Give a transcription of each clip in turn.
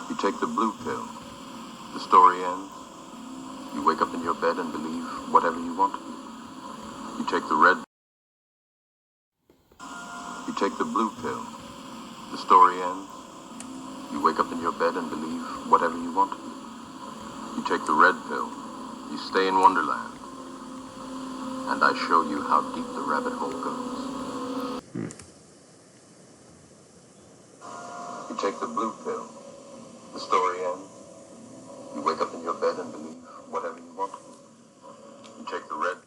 You take the blue pill. The story ends. You wake up in your bed and believe whatever you want. You take the red. You take the blue pill. The story ends. You wake up in your bed and believe whatever you want. You take the red pill. You stay in Wonderland. And I show you how deep the rabbit hole goes. You take the blue pill. The story ends. You wake up in your bed and believe whatever you want. You take the red.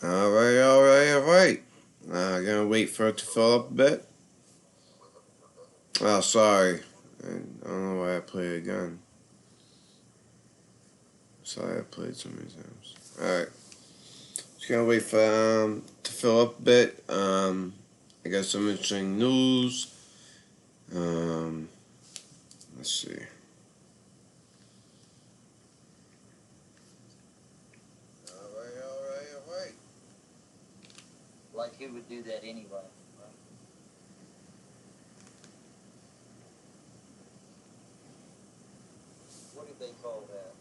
Alright. Gonna wait for it to fill up a bit. Oh, sorry. I don't know why I played it again. Sorry, I played so many times. Alright. Just gonna wait for to fill up a bit. I got some interesting news. Let's see. Alright. Like who would do that anyway? Right? What do they call that?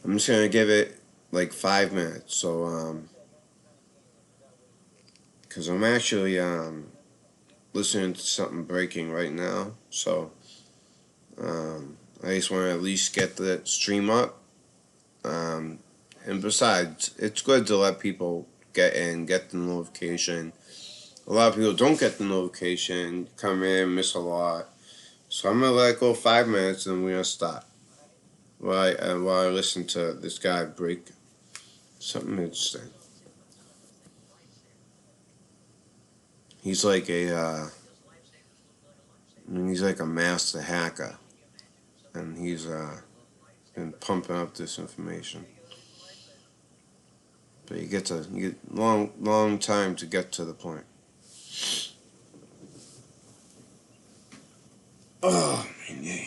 I'm just gonna give it like 5 minutes. So, because I'm actually listening to something breaking right now. So, I just want to at least get the stream up. And besides, it's good to let people get the notification. A lot of people don't get the notification, come in, miss a lot. So I'm gonna let it go 5 minutes, and we're gonna stop while I listen to this guy break something interesting. He's like he's like a master hacker, and he's been pumping up this information. But you get long time to get to the point. Oh, man.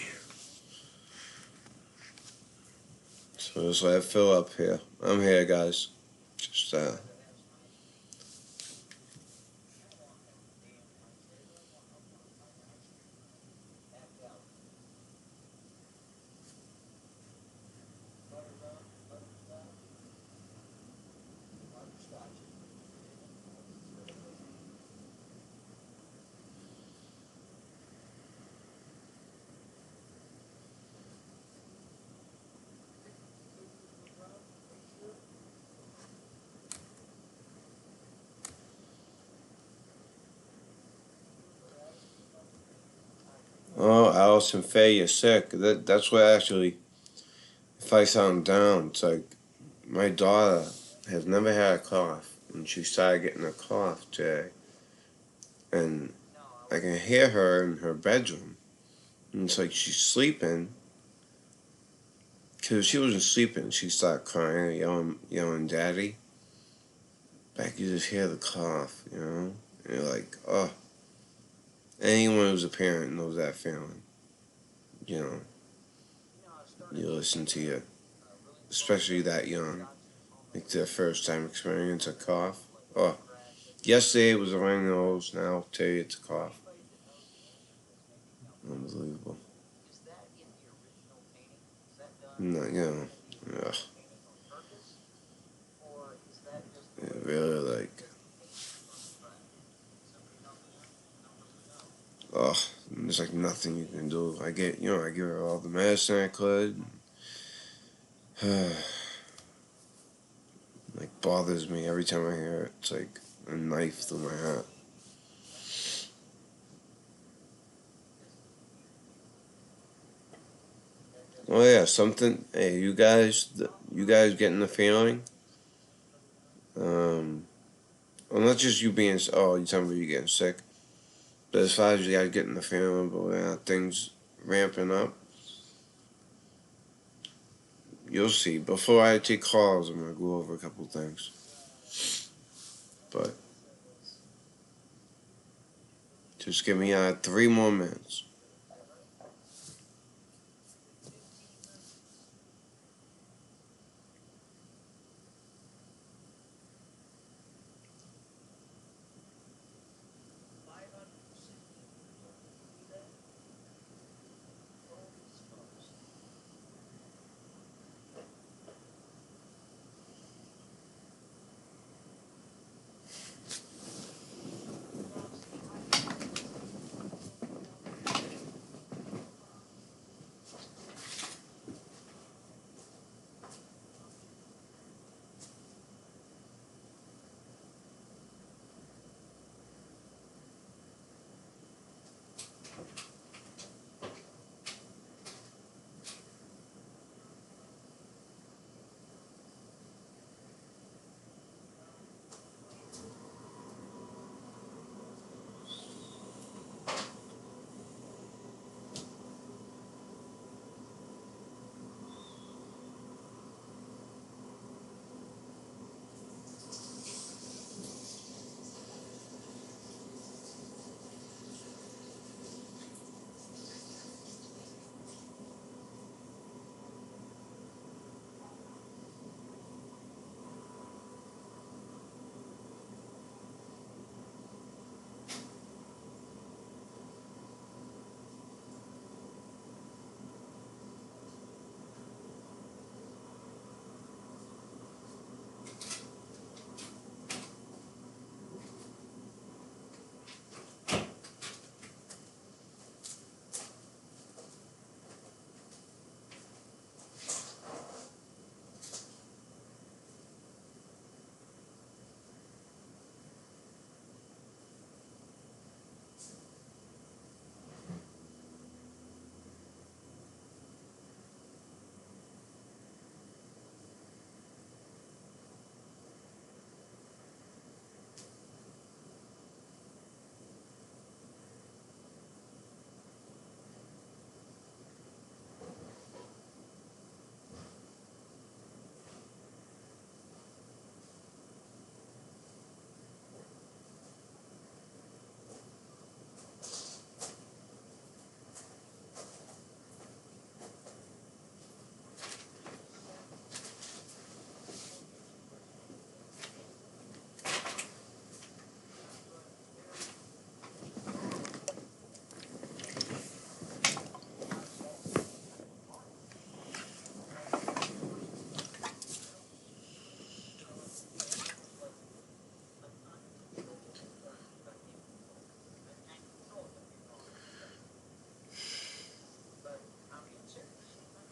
So just let it fill up here. I'm here, guys. Just oh, Allison Faye, you're sick. That's what actually, if I sound down, it's like my daughter has never had a cough, and she started getting a cough today. And I can hear her in her bedroom, and it's like she's sleeping. Because she wasn't sleeping, she started crying, yelling, Daddy. But I could just hear the cough, you know? And you're like, oh. Anyone who's a parent knows that feeling. You know, you listen to your, especially that young, like their first time experience a cough. Oh, yesterday it was a runny nose, now today it's a cough. Unbelievable. No, you know, ugh. It really like, oh, there's like nothing you can do. I give her all the medicine I could. Like bothers me every time I hear it. It's like a knife through my heart. Oh yeah, something. Hey, you guys getting the feeling? Well, not just you being. Oh, you talking about you getting sick? But as far as you guys getting the feeling, but things ramping up, you'll see. Before I take calls, I'm gonna go over a couple things. But just give me 3 more minutes.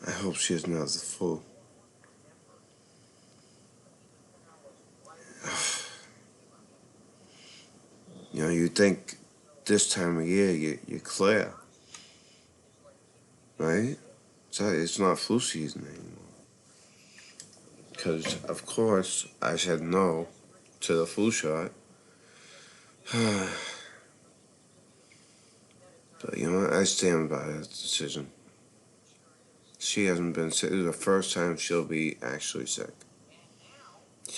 I hope she is not the fool. You know, you think this time of year you're clear, right? So it's not flu season anymore. Because, of course, I said no to the flu shot. But, you know, I stand by that decision. She hasn't been sick. This is the first time she'll be actually sick.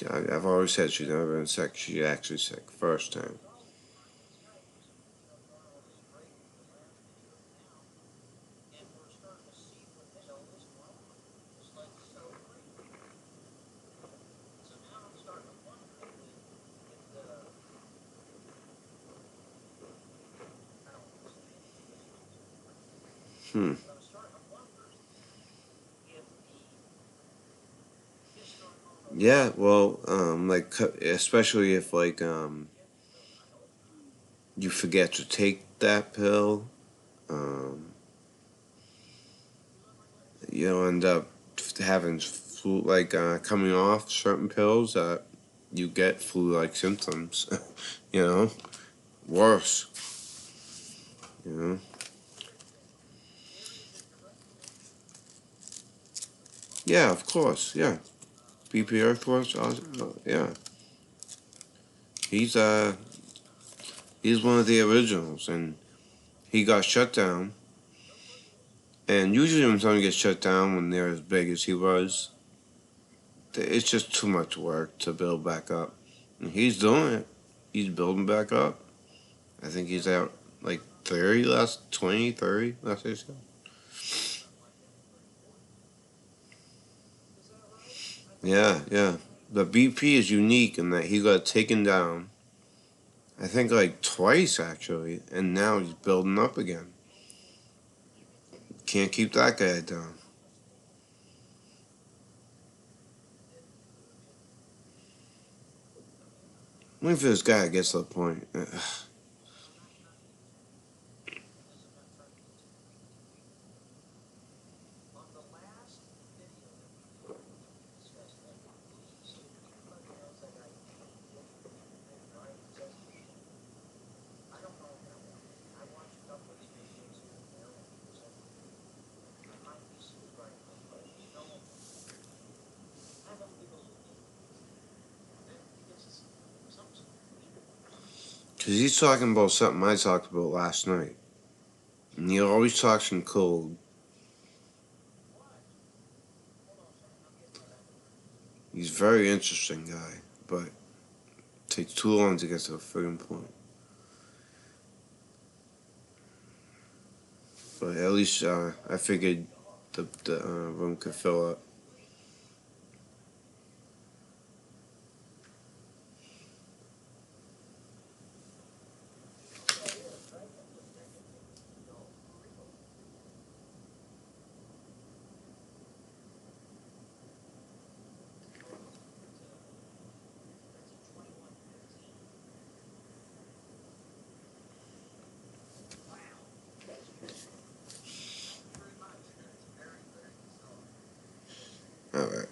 I've always said she's never been sick. She's actually sick. First time. Hmm. Yeah, well, like, especially if, like, you forget to take that pill, um, you'll end up having flu, like, coming off certain pills that you get flu-like symptoms, you know, worse, you know. Yeah, of course, yeah. BP Earthworks, yeah. He's, he's one of the originals, and he got shut down. And usually when someone gets shut down when they're as big as he was, it's just too much work to build back up. And he's doing it. he's building back up. I think he's at like 30 last 20, 30 last I said. Yeah, yeah. The BP is unique in that he got taken down, I think like twice actually, and now he's building up again. Can't keep that guy down. What if this guy gets to the point? Because he's talking about something I talked about last night. And he always talks in code. He's a very interesting guy, but it takes too long to get to the friggin' point. But at least I figured the room could fill up. Alright.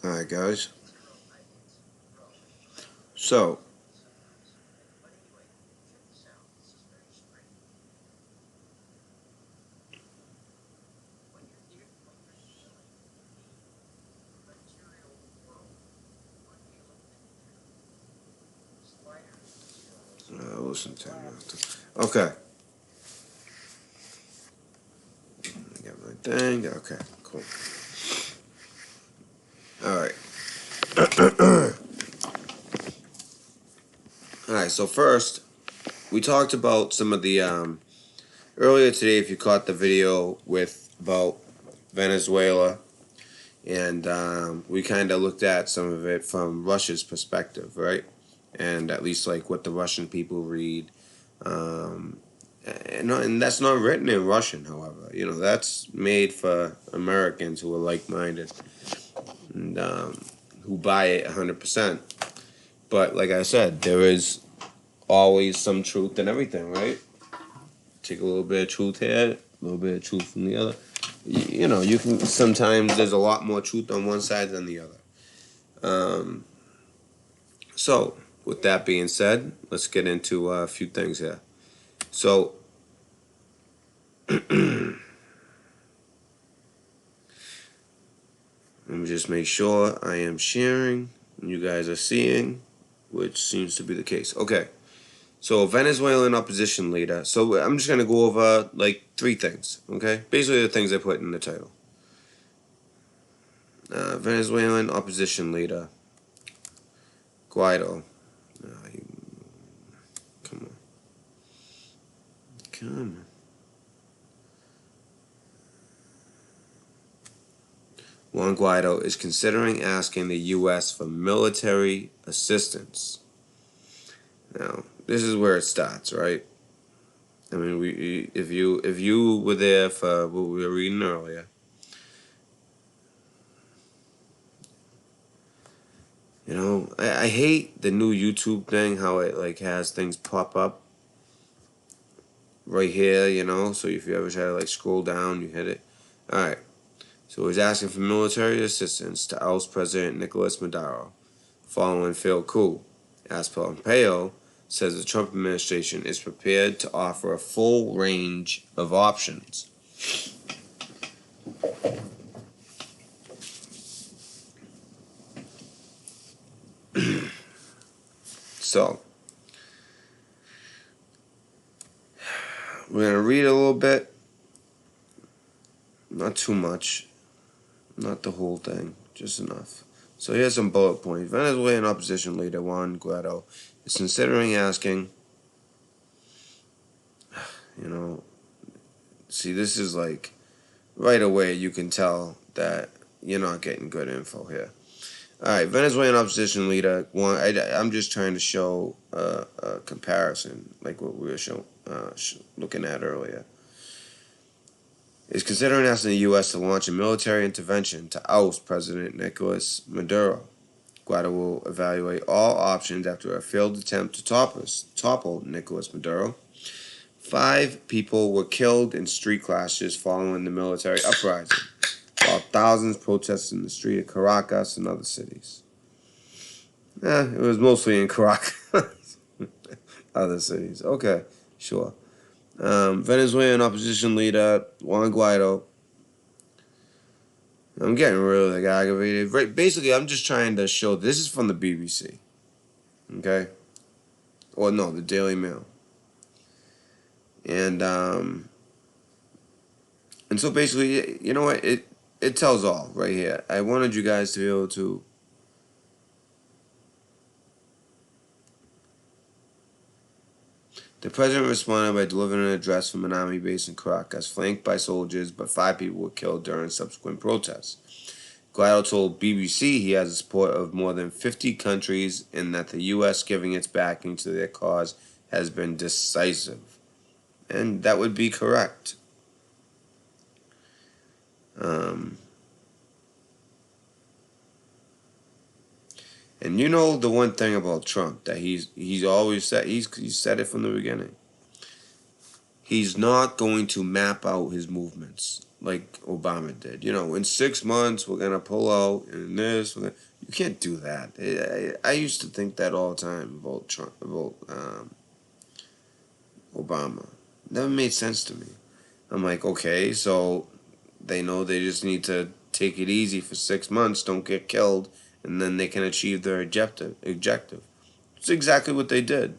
Alright, guys. So, listen to him. Okay. I got my thing. Okay, cool. Alright. Alright, so first, we talked about some of the, earlier today, if you caught the video about Venezuela, and we kind of looked at some of it from Russia's perspective, right? And at least like what the Russian people read. And that's not written in Russian, however. You know, that's made for Americans who are like-minded and who buy it 100%. But like I said, there is always some truth in everything, right? Take a little bit of truth here, a little bit of truth from the other. You know, you can sometimes there's a lot more truth on one side than the other. So, with that being said, let's get into a few things here. So, let me just make sure I am sharing and you guys are seeing, which seems to be the case. Okay. So, Venezuelan opposition leader. So, I'm just going to go over like 3 things, okay? Basically, the things I put in the title. Venezuelan opposition leader Guido. Come on. Juan Guaido is considering asking the U.S. for military assistance. Now, this is where it starts, right? I mean, if you were there for what we were reading earlier, you know, I hate the new YouTube thing, how it like has things pop up right here, you know. So if you ever try to like scroll down, you hit it. All right. So he's asking for military assistance to oust President Nicolas Maduro following failed coup. As Pompeo says the Trump administration is prepared to offer a full range of options. So, we're going to read a little bit, Not too much. Not the whole thing. Just enough. So here's some bullet points. Venezuelan opposition leader Juan Guido is considering asking, see, this is like, right away you can tell that you're not getting good info here. Alright, Venezuelan opposition leader, I'm just trying to show a comparison, like what we were looking at earlier, is considering asking the U.S. to launch a military intervention to oust President Nicolas Maduro. Guido will evaluate all options after a failed attempt to topple Nicolas Maduro. 5 people were killed in street clashes following the military uprising, while thousands protested in the street of Caracas and other cities. It was mostly in Caracas. Other cities. Okay, sure. Venezuelan opposition leader Juan Guaido. I'm getting really aggravated. Right, basically, I'm just trying to show. This is from the BBC. Okay? Or no, the Daily Mail. And so basically, you know what? It tells all right here. I wanted you guys to be able to. The president responded by delivering an address from an army base in Caracas, flanked by soldiers, but 5 people were killed during subsequent protests. Guido told BBC he has the support of more than 50 countries and that the U.S. giving its backing to their cause has been decisive. And that would be correct. And you know the one thing about Trump that he's always said, he's said it from the beginning. He's not going to map out his movements like Obama did. In 6 months we're gonna pull out and this. You can't do that. I used to think that all the time about Trump, about Obama. Never made sense to me. I'm like, okay, so they know they just need to take it easy for 6 months, don't get killed, and then they can achieve their objective. It's exactly what they did.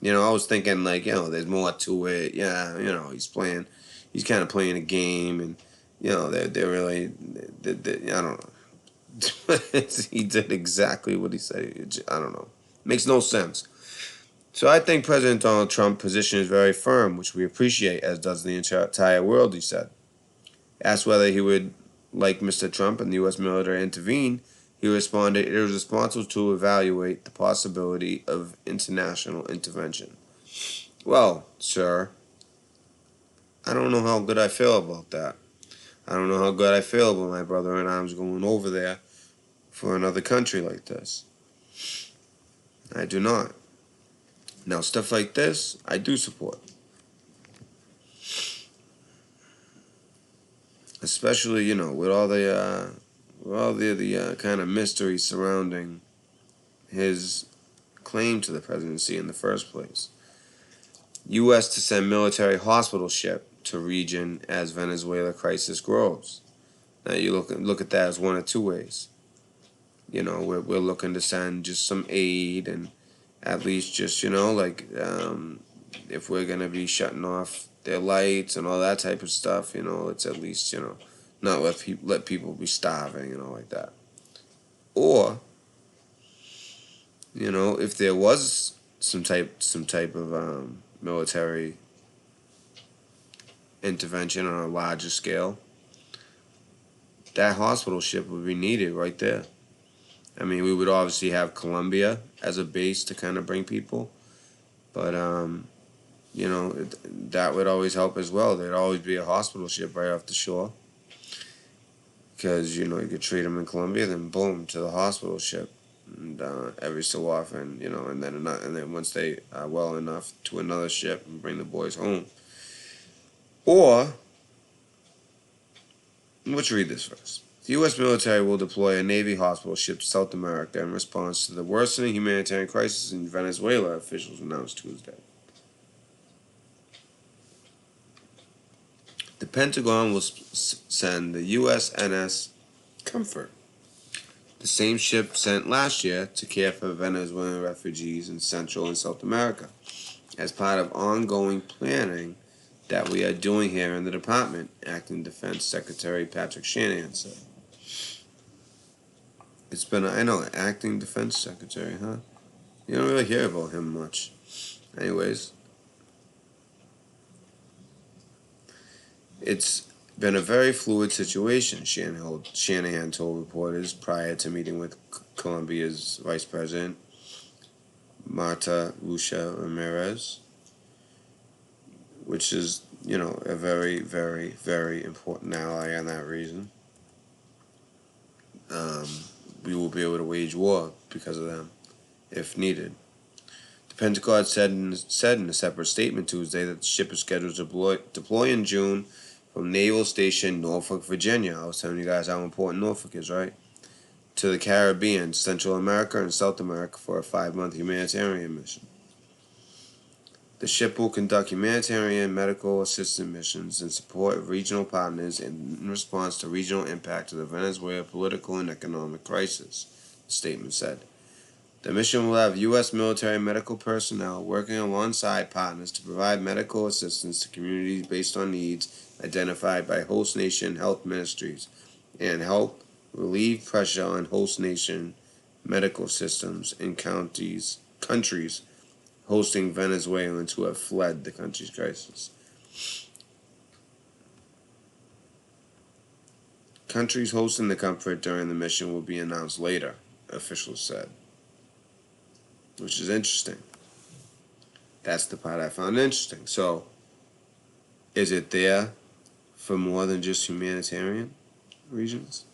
I was thinking like, there's more to it. Yeah, he's kind of playing a game, and they're really, I don't know. He did exactly what he said. I don't know. Makes no sense. So I think President Donald Trump's position is very firm, which we appreciate, as does the entire world, he said. Asked whether he would like Mr. Trump and the U.S. military intervene, he responded, it is responsible to evaluate the possibility of international intervention. Well, sir, I don't know how good I feel about that. I don't know how good I feel about my brother in arms going over there for another country like this. I do not. Now, stuff like this, I do support. Especially, with all the kind of mystery surrounding his claim to the presidency in the first place. U.S. to send military hospital ship to region as Venezuela crisis grows. Now you look at that as one of 2 ways. We're looking to send just some aid and at least just, if we're going to be shutting off their lights and all that type of stuff, it's at least, not let people be starving, like that. Or, if there was some type of military intervention on a larger scale, that hospital ship would be needed right there. I mean, we would obviously have Colombia as a base to kind of bring people, but that would always help as well. There'd always be a hospital ship right off the shore, because you could treat them in Colombia, then boom to the hospital ship, and every so often, and then once they are well enough, to another ship and bring the boys home. Or let's read this first. The U.S. military will deploy a Navy hospital ship to South America in response to the worsening humanitarian crisis in Venezuela, officials announced Tuesday. The Pentagon will send the USNS Comfort, the same ship sent last year to care for Venezuelan refugees in Central and South America, as part of ongoing planning that we are doing here in the department, Acting Defense Secretary Patrick Shanahan said. It's been, I know, Acting Defense Secretary, huh? You don't really hear about him much. Anyways, it's been a very fluid situation, Shanahan told reporters prior to meeting with Colombia's Vice President, Marta Lucia Ramirez, which is, a very, very, very important ally on that reason. We will be able to wage war because of them, if needed. The Pentagon said in a separate statement Tuesday that the ship is scheduled to deploy in June from Naval Station Norfolk, Virginia. I was telling you guys how important Norfolk is, right? To the Caribbean, Central America, and South America for a 5-month humanitarian mission. The ship will conduct humanitarian medical assistance missions and support regional partners in response to regional impact of the Venezuela political and economic crisis, the statement said. The mission will have U.S. military medical personnel working alongside partners to provide medical assistance to communities based on needs identified by host nation health ministries and help relieve pressure on host nation medical systems in countries hosting Venezuelans who have fled the country's crisis. Countries hosting the comfort during the mission will be announced later, officials said. Which is interesting. That's the part I found interesting. So, is it there for more than just humanitarian reasons?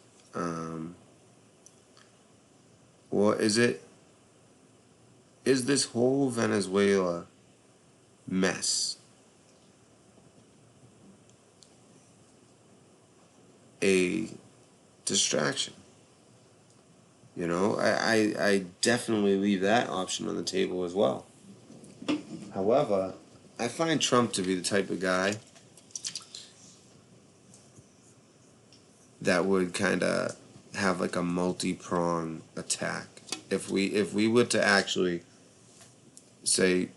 Or is this whole Venezuela mess a distraction? I definitely leave that option on the table as well. However, I find Trump to be the type of guy that would kind of have like a multi-pronged attack. If we were to actually say,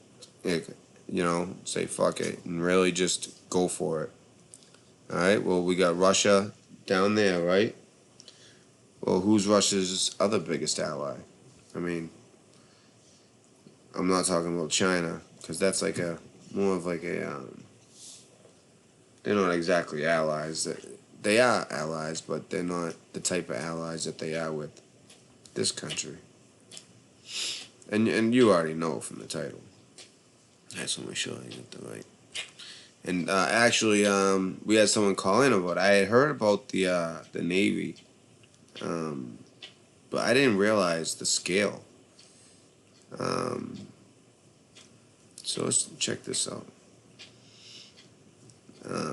say fuck it and really just go for it. All right. Well, we got Russia down there, right? Well, who's Russia's other biggest ally? I mean, I'm not talking about China because that's like more of like a they're not exactly allies. They are allies, but they're not the type of allies that they are with this country. And you already know from the title. I just want to make sure I get the right. And actually, we had someone call in about it. I had heard about the Navy, but I didn't realize the scale. So let's check this out.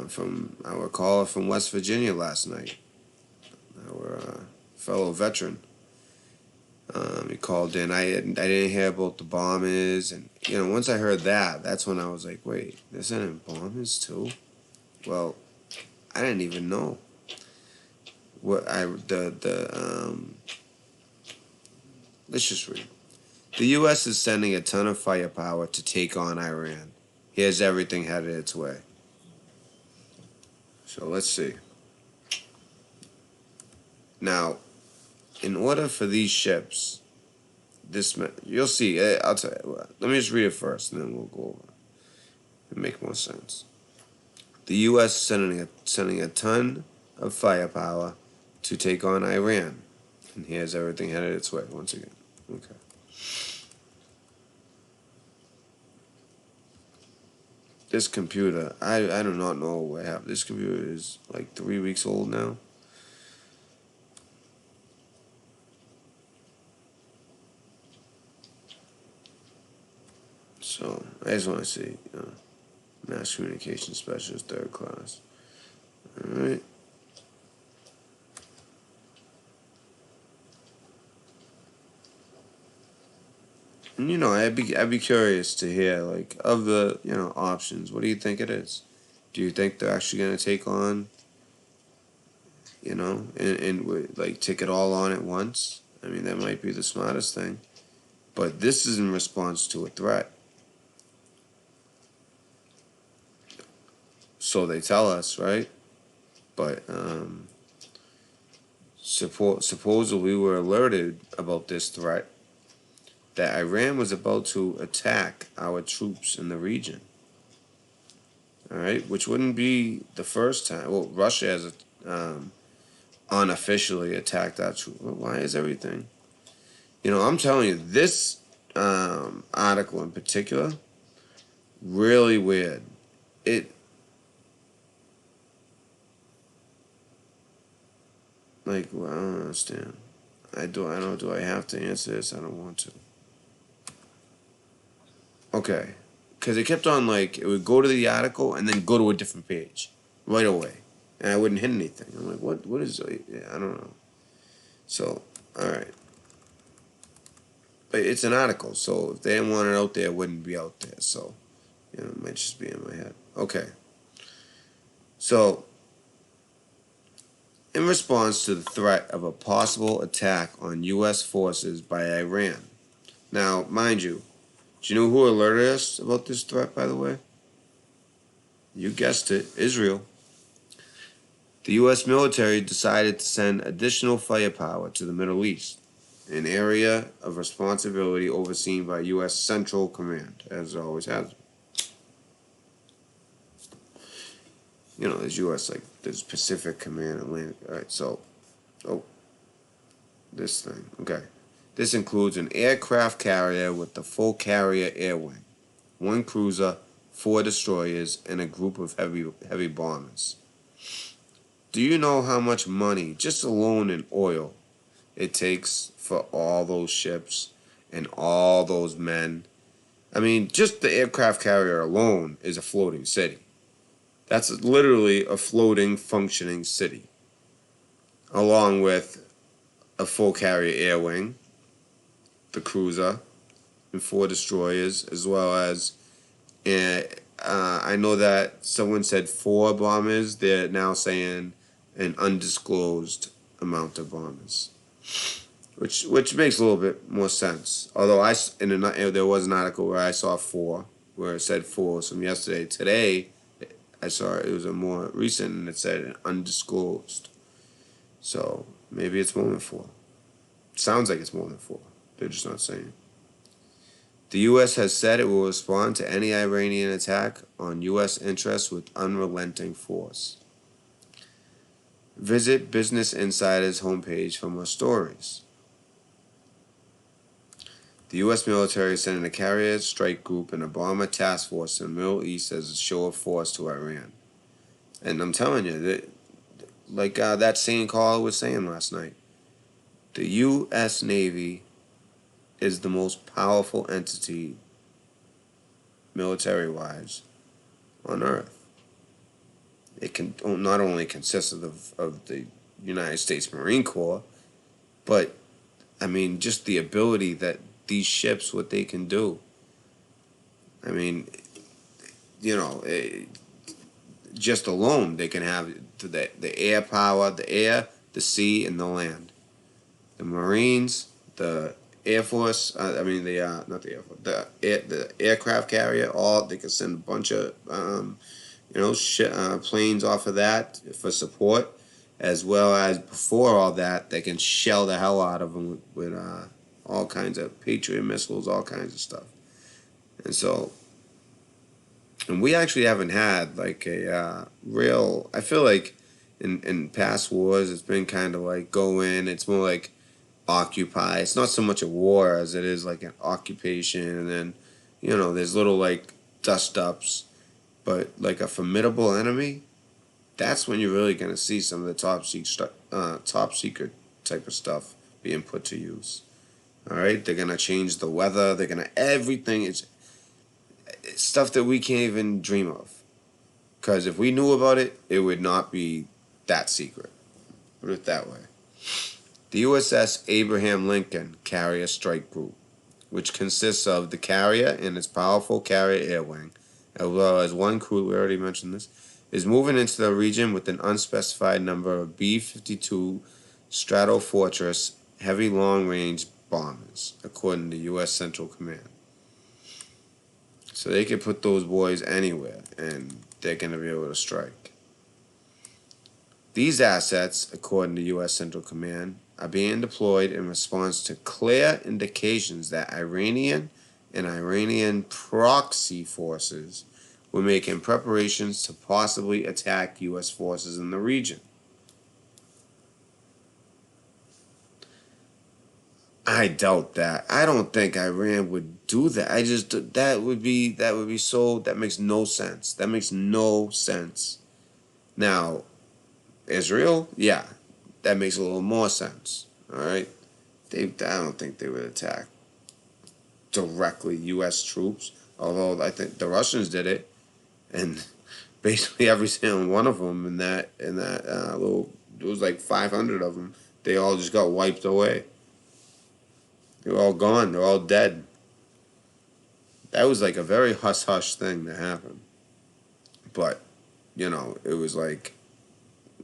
From our caller from West Virginia last night, our fellow veteran. He called in. I didn't hear about the bombers, and once I heard that, that's when I was like, wait, there's any bombers too? Well, I didn't even know. Let's just read. The U.S. is sending a ton of firepower to take on Iran. Here's everything headed its way. So let's see. Now, in order for these ships, you'll see. I'll tell you. Let me just read it first, and then we'll go over. It'll make more sense. The U.S. sending a ton of firepower to take on Iran, and here's everything headed its way once again. Okay. This computer, I do not know what happened. This computer is like 3 weeks old now. So, I just want to see, Mass Communication Specialist, 3rd class. Alright. And, I'd be curious to hear, like, of the, options, what do you think it is? Do you think they're actually going to take on, and like, take it all on at once? I mean, that might be the smartest thing. But this is in response to a threat. So they tell us, right? But supposedly we were alerted about this threat that Iran was about to attack our troops in the region. All right, which wouldn't be the first time. Well, Russia has unofficially attacked our troops. Well, why is everything? I'm telling you, this article in particular, really weird. It well, I don't understand. I don't. Do I have to answer this? I don't want to. Okay, because it kept on it would go to the article and then go to a different page right away, and I wouldn't hit anything. I'm like, what? What is? Yeah, I don't know. So, all right, but it's an article, so if they didn't want it out there, it wouldn't be out there. So, it might just be in my head. Okay. So, in response to the threat of a possible attack on U.S. forces by Iran. Now, mind you, do you know who alerted us about this threat, by the way? You guessed it, Israel. The U.S. military decided to send additional firepower to the Middle East, an area of responsibility overseen by U.S. Central Command, as it always has been. There's U.S., there's Pacific Command, Atlantic. All right, so, this thing, okay. This includes an aircraft carrier with the full carrier air wing, 1 cruiser, 4 destroyers, and a group of heavy bombers. Do you know how much money, just alone in oil, it takes for all those ships and all those men? I mean, just the aircraft carrier alone is a floating city. That's literally a floating, functioning city, along with a full carrier air wing, the cruiser, and 4 destroyers, as well as I know that someone said 4 bombers. They're now saying an undisclosed amount of bombers, which makes a little bit more sense. Although there was an article where I saw 4, where it said 4 from yesterday. Today, I saw it was a more recent, and it said undisclosed. So maybe it's more than 4. Sounds like it's more than 4. They're just not saying. The U.S. has said it will respond to any Iranian attack on U.S. interests with unrelenting force. Visit Business Insider's homepage for more stories. The U.S. military is sending a carrier strike group and a bomber task force in the Middle East as a show of force to Iran. And I'm telling you, that same caller was saying last night, the U.S. Navy is the most powerful entity, military-wise, on Earth. It can not only consist of the United States Marine Corps, but, I mean, just the ability that these ships, what they can do. I mean, just alone, they can have the air power, the air, the sea, and the land. The Marines, the Air Force, not the Air Force, the aircraft carrier, they can send a bunch of, planes off of that for support, as well as before all that, they can shell the hell out of them with all kinds of Patriot missiles, all kinds of stuff. And we actually haven't had a real, I feel like in past wars, it's been kind of go in, it's more like occupy. It's not so much a war as it is like an occupation, and then there's little dust-ups, but a formidable enemy, that's when you're really going to see some of the top secret type of stuff being put to use. All right, they're going to change the weather, they're going to everything. It's stuff that we can't even dream of, because if we knew about it, it would not be that secret. Put it that way. The USS Abraham Lincoln Carrier Strike Group, which consists of the carrier and its powerful carrier air wing, as well as 1 crew, we already mentioned this, is moving into the region with an unspecified number of B-52 Stratofortress heavy long-range bombers, according to U.S. Central Command. So they could put those boys anywhere, and they're going to be able to strike. These assets, according to U.S. Central Command, are being deployed in response to clear indications that Iranian and Iranian proxy forces were making preparations to possibly attack U.S. forces in the region. I doubt that. I don't think Iran would do that. That would be so, that makes no sense. That makes no sense. Now, Israel, yeah, that makes a little more sense. All right, I don't think they would attack directly U.S. troops. Although I think the Russians did it, and basically every single one of them in that little, it was like 500 of them. They all just got wiped away. They were all gone. They're all dead. That was like a very hush hush thing to happen. But it was like,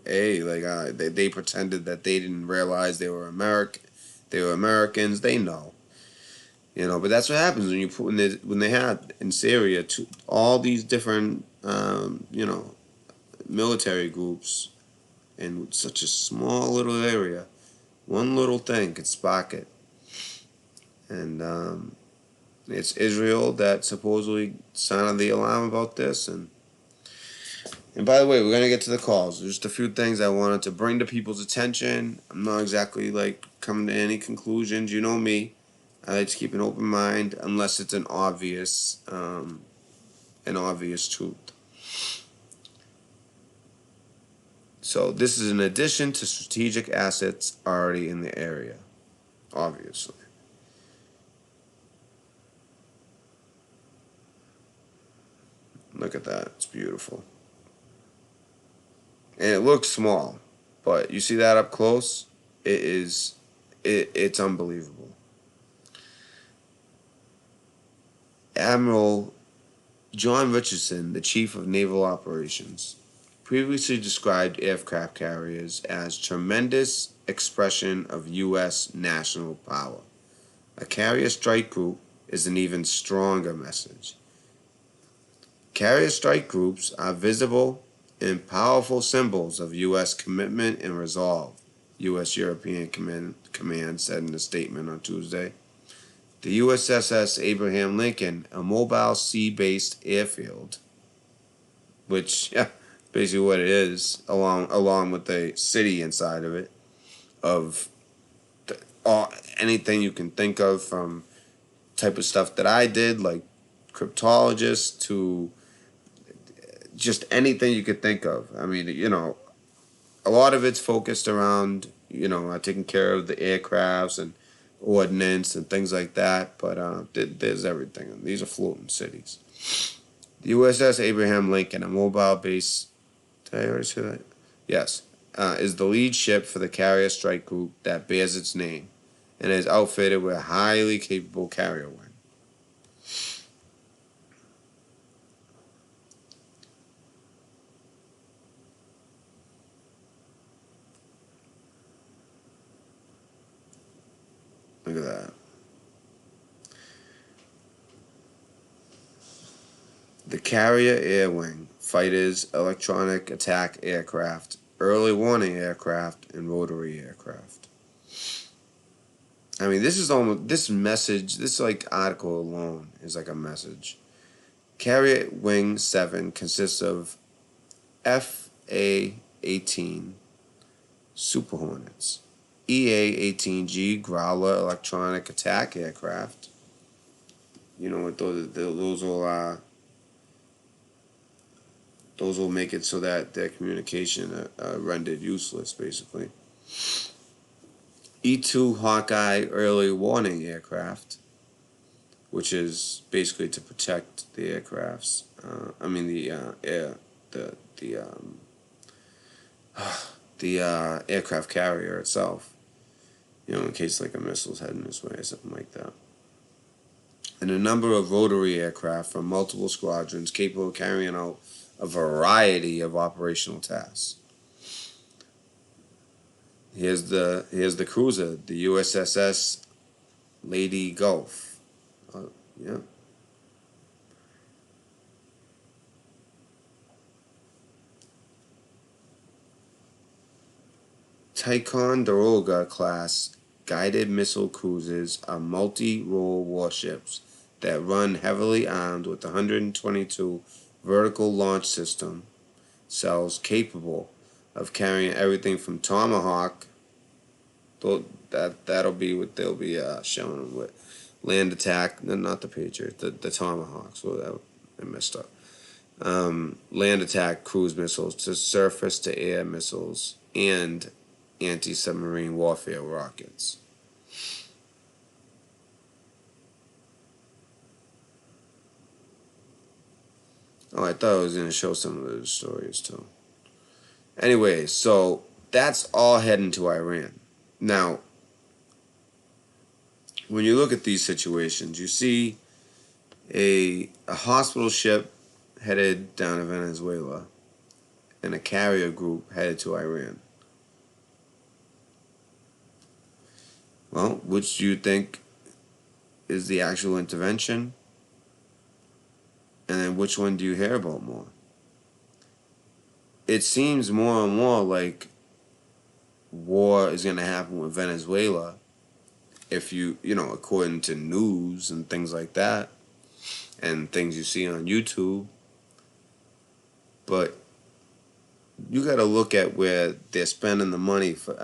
hey, like they pretended that they didn't realize they were American. They were Americans. They know. But that's what happens when you put when they had in Syria all these different military groups in such a small little area. One little thing could spark it, and it's Israel that supposedly sounded the alarm about this. And by the way, we're gonna get to the calls. There's just a few things I wanted to bring to people's attention. I'm not exactly like coming to any conclusions. You know me. I like to keep an open mind unless it's an obvious truth. So this is in addition to strategic assets already in the area, obviously. Look at that. It's beautiful. And it looks small, but you see that up close? It's unbelievable. Admiral John Richardson, the Chief of Naval Operations, previously described aircraft carriers as tremendous expression of U.S. national power. A carrier strike group is an even stronger message. Carrier strike groups are visible and powerful symbols of U.S. commitment and resolve, U.S. European Command said in a statement on Tuesday. The USS Abraham Lincoln, a mobile sea-based airfield, which, yeah, basically what it is, along with the city inside of it, of anything you can think of, from type of stuff that I did, like cryptologist, to just anything you could think of. I mean, a lot of it's focused around, taking care of the aircrafts and ordnance and things like that, but there's everything. These are floating cities. The USS Abraham Lincoln, a mobile base, did I already say that? Yes, is the lead ship for the carrier strike group that bears its name, and is outfitted with a highly capable carrier wing. Look at that. The Carrier Air Wing, fighters, electronic attack aircraft, early warning aircraft, and rotary aircraft. I mean, this message, this like article alone is like a message. Carrier Wing 7 consists of FA-18 Super Hornets, EA-18G Growler electronic attack aircraft. You know what those will make it so that their communication rendered useless, basically. E-2 Hawkeye early warning aircraft, which is basically to protect the aircrafts. The aircraft carrier itself. In case like a missile's heading this way or something like that. And a number of rotary aircraft from multiple squadrons capable of carrying out a variety of operational tasks. Here's the cruiser, the USS Lady Gulf. Yeah. Ticonderoga-class guided missile cruisers are multi-role warships that run heavily armed with 122 vertical launch system cells capable of carrying everything from Tomahawk. That'll be what they'll be showing them with land attack. No, not the Patriot, the Tomahawks. Well, I messed up. Land attack cruise missiles to surface to air missiles and anti-submarine warfare rockets. Oh, I thought I was going to show some of those stories too. Anyway, so that's all heading to Iran. Now, when you look at these situations, you see a hospital ship headed down to Venezuela and a carrier group headed to Iran. Well, which do you think is the actual intervention? And then which one do you hear about more? It seems more and more like war is going to happen with Venezuela if according to news and things like that and things you see on YouTube. But you got to look at where they're spending the money for.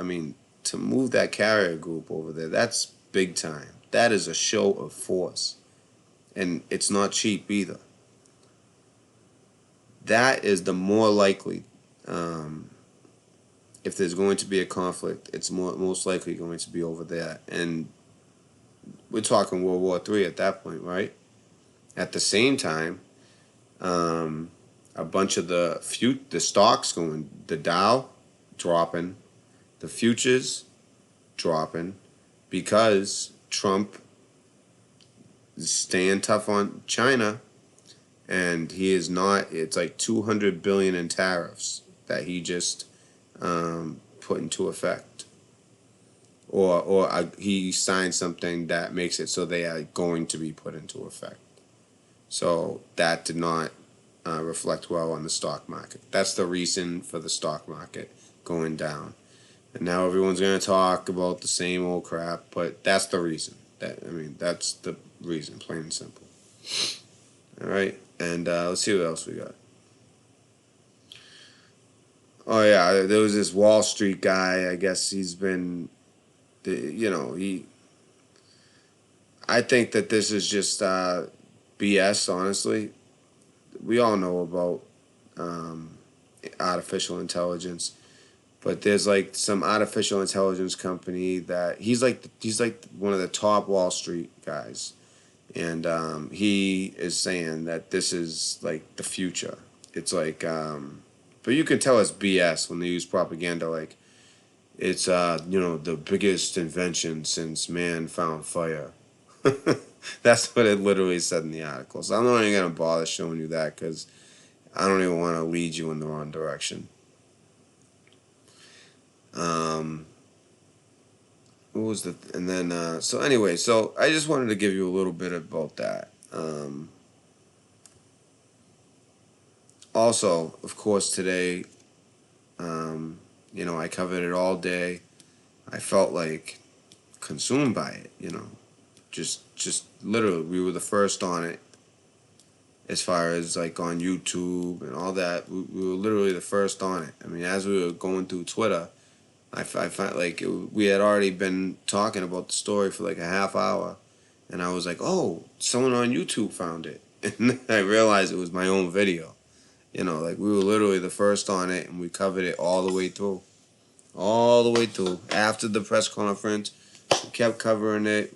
To move that carrier group over there, that's big time. That is a show of force. And it's not cheap either. That is the more likely, if there's going to be a conflict, it's most likely going to be over there. And we're talking World War III at that point, right? At the same time, a bunch of the stocks going, the Dow dropping, the futures dropping, because Trump is staying tough on China, and he is not. It's like $200 billion in tariffs that he just put into effect, or he signed something that makes it so they are going to be put into effect. So that did not reflect well on the stock market. That's the reason for the stock market going down. And now everyone's going to talk about the same old crap, but that's the reason. That's the reason, plain and simple. All right, and let's see what else we got. Oh yeah, there was this Wall Street guy. I guess he's been, I think that this is just BS. Honestly, we all know about artificial intelligence. But there's like some artificial intelligence company that he's like one of the top Wall Street guys, and he is saying that this is like the future. It's like, but you can tell it's BS when they use propaganda like it's the biggest invention since man found fire. That's what it literally said in the article. So I'm not even gonna bother showing you that because I don't even want to lead you in the wrong direction. What was and then so anyway, so I just wanted to give you a little bit about that. Also, of course, today, I covered it all day. I felt like consumed by it, just literally, we were the first on it. As far as like on YouTube and all that, we were literally the first on it. As we were going through Twitter, I find like we had already been talking about the story for like a half hour, and I was like, oh, someone on YouTube found it, and I realized it was my own video. Like we were literally the first on it, and we covered it all the way through. After the press conference, we kept covering it.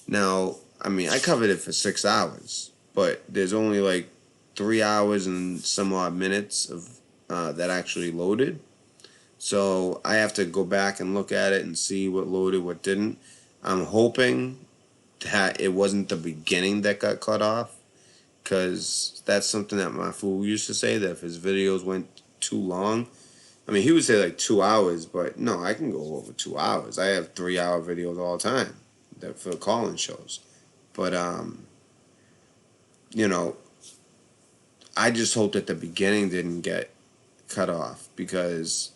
Now, I covered it for 6 hours, but there's only like 3 hours and some odd minutes of that actually loaded. So I have to go back and look at it and see what loaded, what didn't. I'm hoping that it wasn't the beginning that got cut off, because that's something that my fool used to say, that if his videos went too long, he would say like 2 hours, but no, I can go over 2 hours. I have 3-hour videos all the time for call-in shows. But, I just hope that the beginning didn't get cut off, because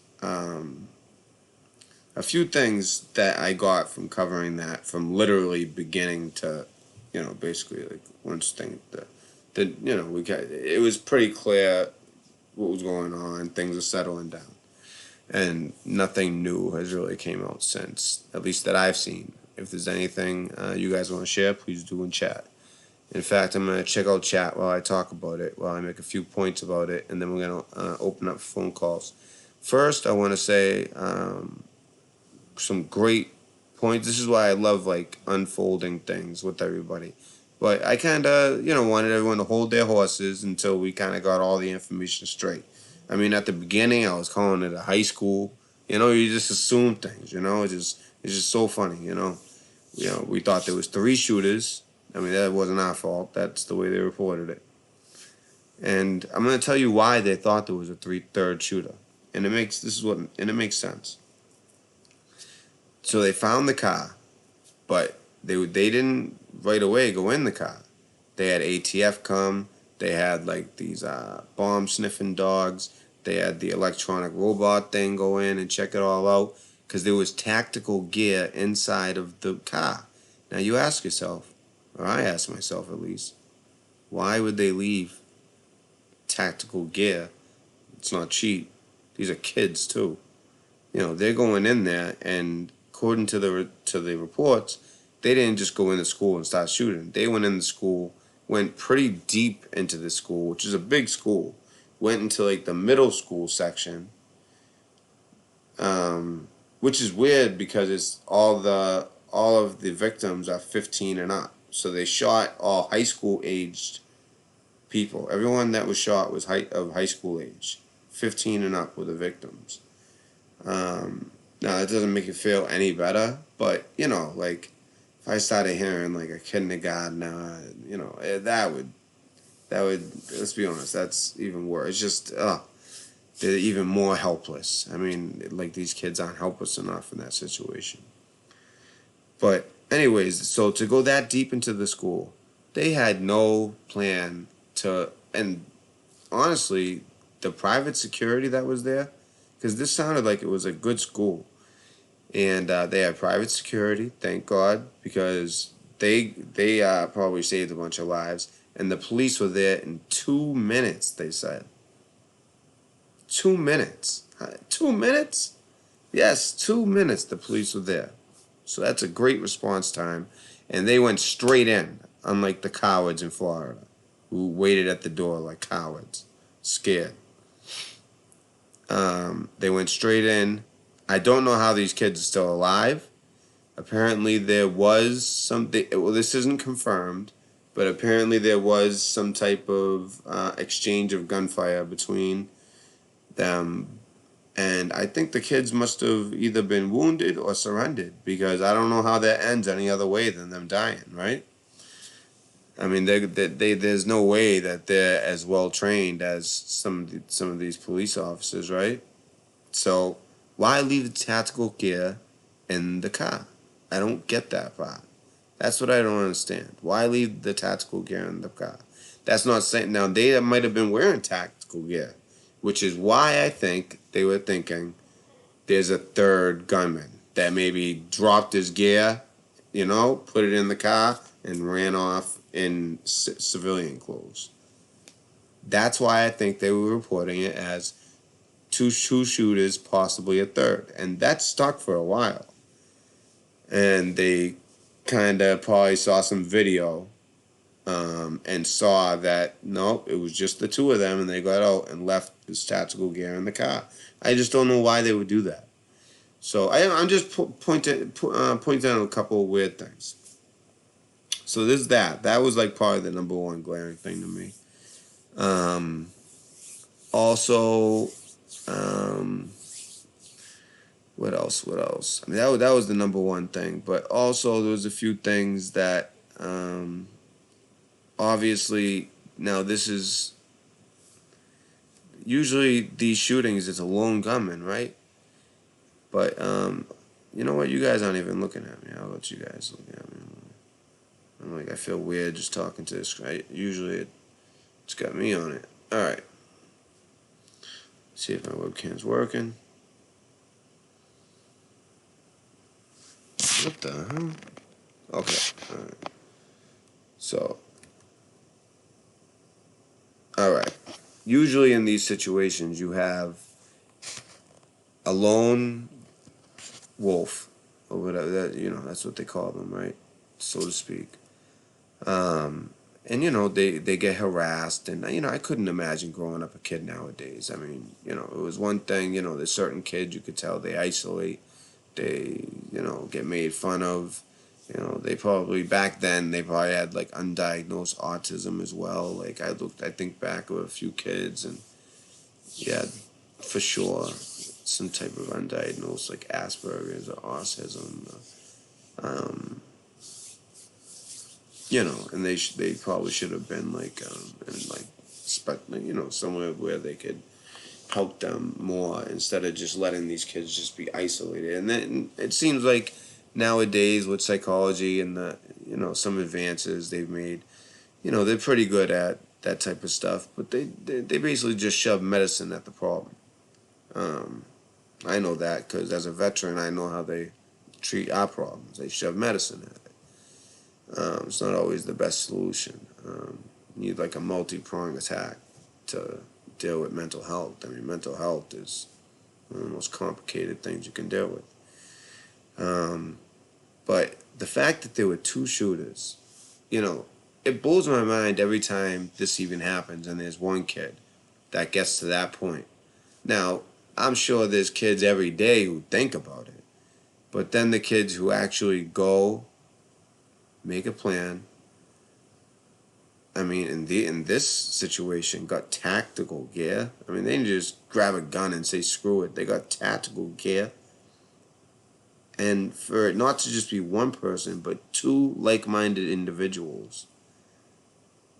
a few things that I got from covering that from literally beginning to, basically like once we got, it was pretty clear what was going on. Things are settling down, and nothing new has really came out since, at least that I've seen. If there's anything you guys want to share, please do in chat. In fact, I'm going to check out chat while I talk about it, while I make a few points about it, and then we're going to open up phone calls. First, I want to say some great points. This is why I love like unfolding things with everybody. But I kind of, wanted everyone to hold their horses until we kind of got all the information straight. I mean, at the beginning, I was calling it a high school. You just assume things. It's just so funny. We thought there was 3 shooters. I mean, that wasn't our fault. That's the way they reported it. And I'm going to tell you why they thought there was a third shooter. And it makes sense. So they found the car, but they didn't right away go in the car. They had ATF come. They had like these bomb sniffing dogs. They had the electronic robot thing go in and check it all out because there was tactical gear inside of the car. Now you ask yourself, or I ask myself at least, why would they leave tactical gear? It's not cheap. These are kids too. They're going in there, and according to the reports, they didn't just go into school and start shooting. They went into school, went pretty deep into the school, which is a big school. Went into like the middle school section, which is weird because it's all of the victims are 15 and up. So they shot all high school aged people. Everyone that was shot was of high school age. 15 and up were the victims. Now that doesn't make it feel any better, but like if I started hearing like a kindergartner, that would let's be honest, that's even worse. It's just they're even more helpless. I mean, like these kids aren't helpless enough in that situation. But anyways, so to go that deep into the school, they had no plan and honestly, the private security that was there, because this sounded like it was a good school. And they had private security, thank God, because they probably saved a bunch of lives. And the police were there in 2 minutes, they said. 2 minutes. 2 minutes? Yes, 2 minutes the police were there. So that's a great response time. And they went straight in, unlike the cowards in Florida, who waited at the door like cowards, scared. They went straight in. I don't know how these kids are still alive. Apparently there was something, well, this isn't confirmed, but apparently there was some type of exchange of gunfire between them. And I think the kids must have either been wounded or surrendered, because I don't know how that ends any other way than them dying, right? I mean, there's no way that they're as well trained as some of these police officers, right? So why leave the tactical gear in the car? I don't get that part. That's what I don't understand. Why leave the tactical gear in the car? That's not saying, now they might have been wearing tactical gear, which is why I think they were thinking there's a third gunman that maybe dropped his gear, put it in the car and ran off in civilian clothes. That's why I think they were reporting it as two shooters, possibly a third. And that stuck for a while. And they kind of probably saw some video and saw that, nope, it was just the 2 of them, and they got out and left this tactical gear in the car. I just don't know why they would do that. So I'm just pointing out a couple of weird things. So there's that. That was like probably the number one glaring thing to me. Also, what else? I mean, that was the number one thing. But also, there was a few things that, obviously, now this is, usually these shootings, it's a lone gunman, right? But, you know what? You guys aren't even looking at me. I'll let you guys look at me. I'm like, I feel weird just talking to this guy. Usually it's got me on it. All right. See if my webcam's working. What the hell? Okay. All right. So, all right. Usually in these situations, you have a lone wolf, or whatever. That's what they call them, right? So to speak. And they get harassed, and I couldn't imagine growing up a kid nowadays. I mean, it was one thing. There's certain kids you could tell they isolate, they get made fun of. They probably back then they probably had like undiagnosed autism as well. Like I think back of a few kids, and yeah, for sure some type of undiagnosed like Asperger's or autism. Um, and they probably should have been like somewhere where they could help them more instead of just letting these kids just be isolated. And then it seems like nowadays with psychology and the some advances they've made, they're pretty good at that type of stuff. But they basically just shove medicine at the problem. I know that because as a veteran, I know how they treat our problems. They shove medicine at it. It's not always the best solution. You need like a multi-pronged attack to deal with mental health. I mean, mental health is one of the most complicated things you can deal with. But the fact that there were two shooters, it blows my mind every time this even happens and there's one kid that gets to that point. Now, I'm sure there's kids every day who think about it. But then the kids who actually go, make a plan. I mean, in this situation, got tactical gear. I mean, they didn't just grab a gun and say screw it. They got tactical gear. And for it not to just be one person, but two like-minded individuals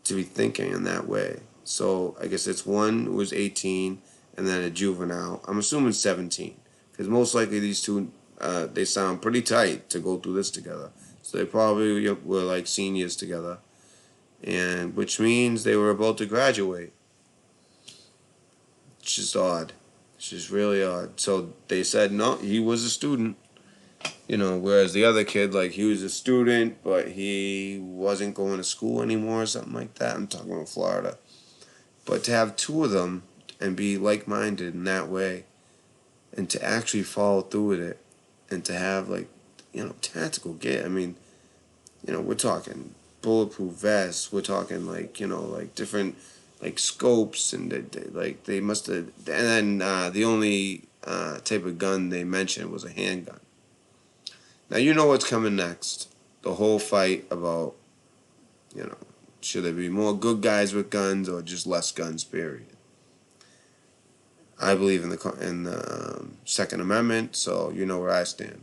to be thinking in that way. So I guess it's one who was 18 and then a juvenile. I'm assuming 17. Because most likely these two, they sound pretty tight to go through this together. So they probably were like seniors together. And which means they were about to graduate. It's just odd. It's just really odd. So they said no, he was a student. Whereas the other kid, like, he was a student, but he wasn't going to school anymore or something like that. I'm talking about Florida. But to have two of them and be like-minded in that way, and to actually follow through with it, and to have, like, tactical gear. I mean, we're talking bulletproof vests. We're talking, like, like different, like, scopes, and they must have. And then the only type of gun they mentioned was a handgun. Now you know what's coming next. The whole fight about, should there be more good guys with guns or just less guns, period. I believe in the Second Amendment, so you know where I stand.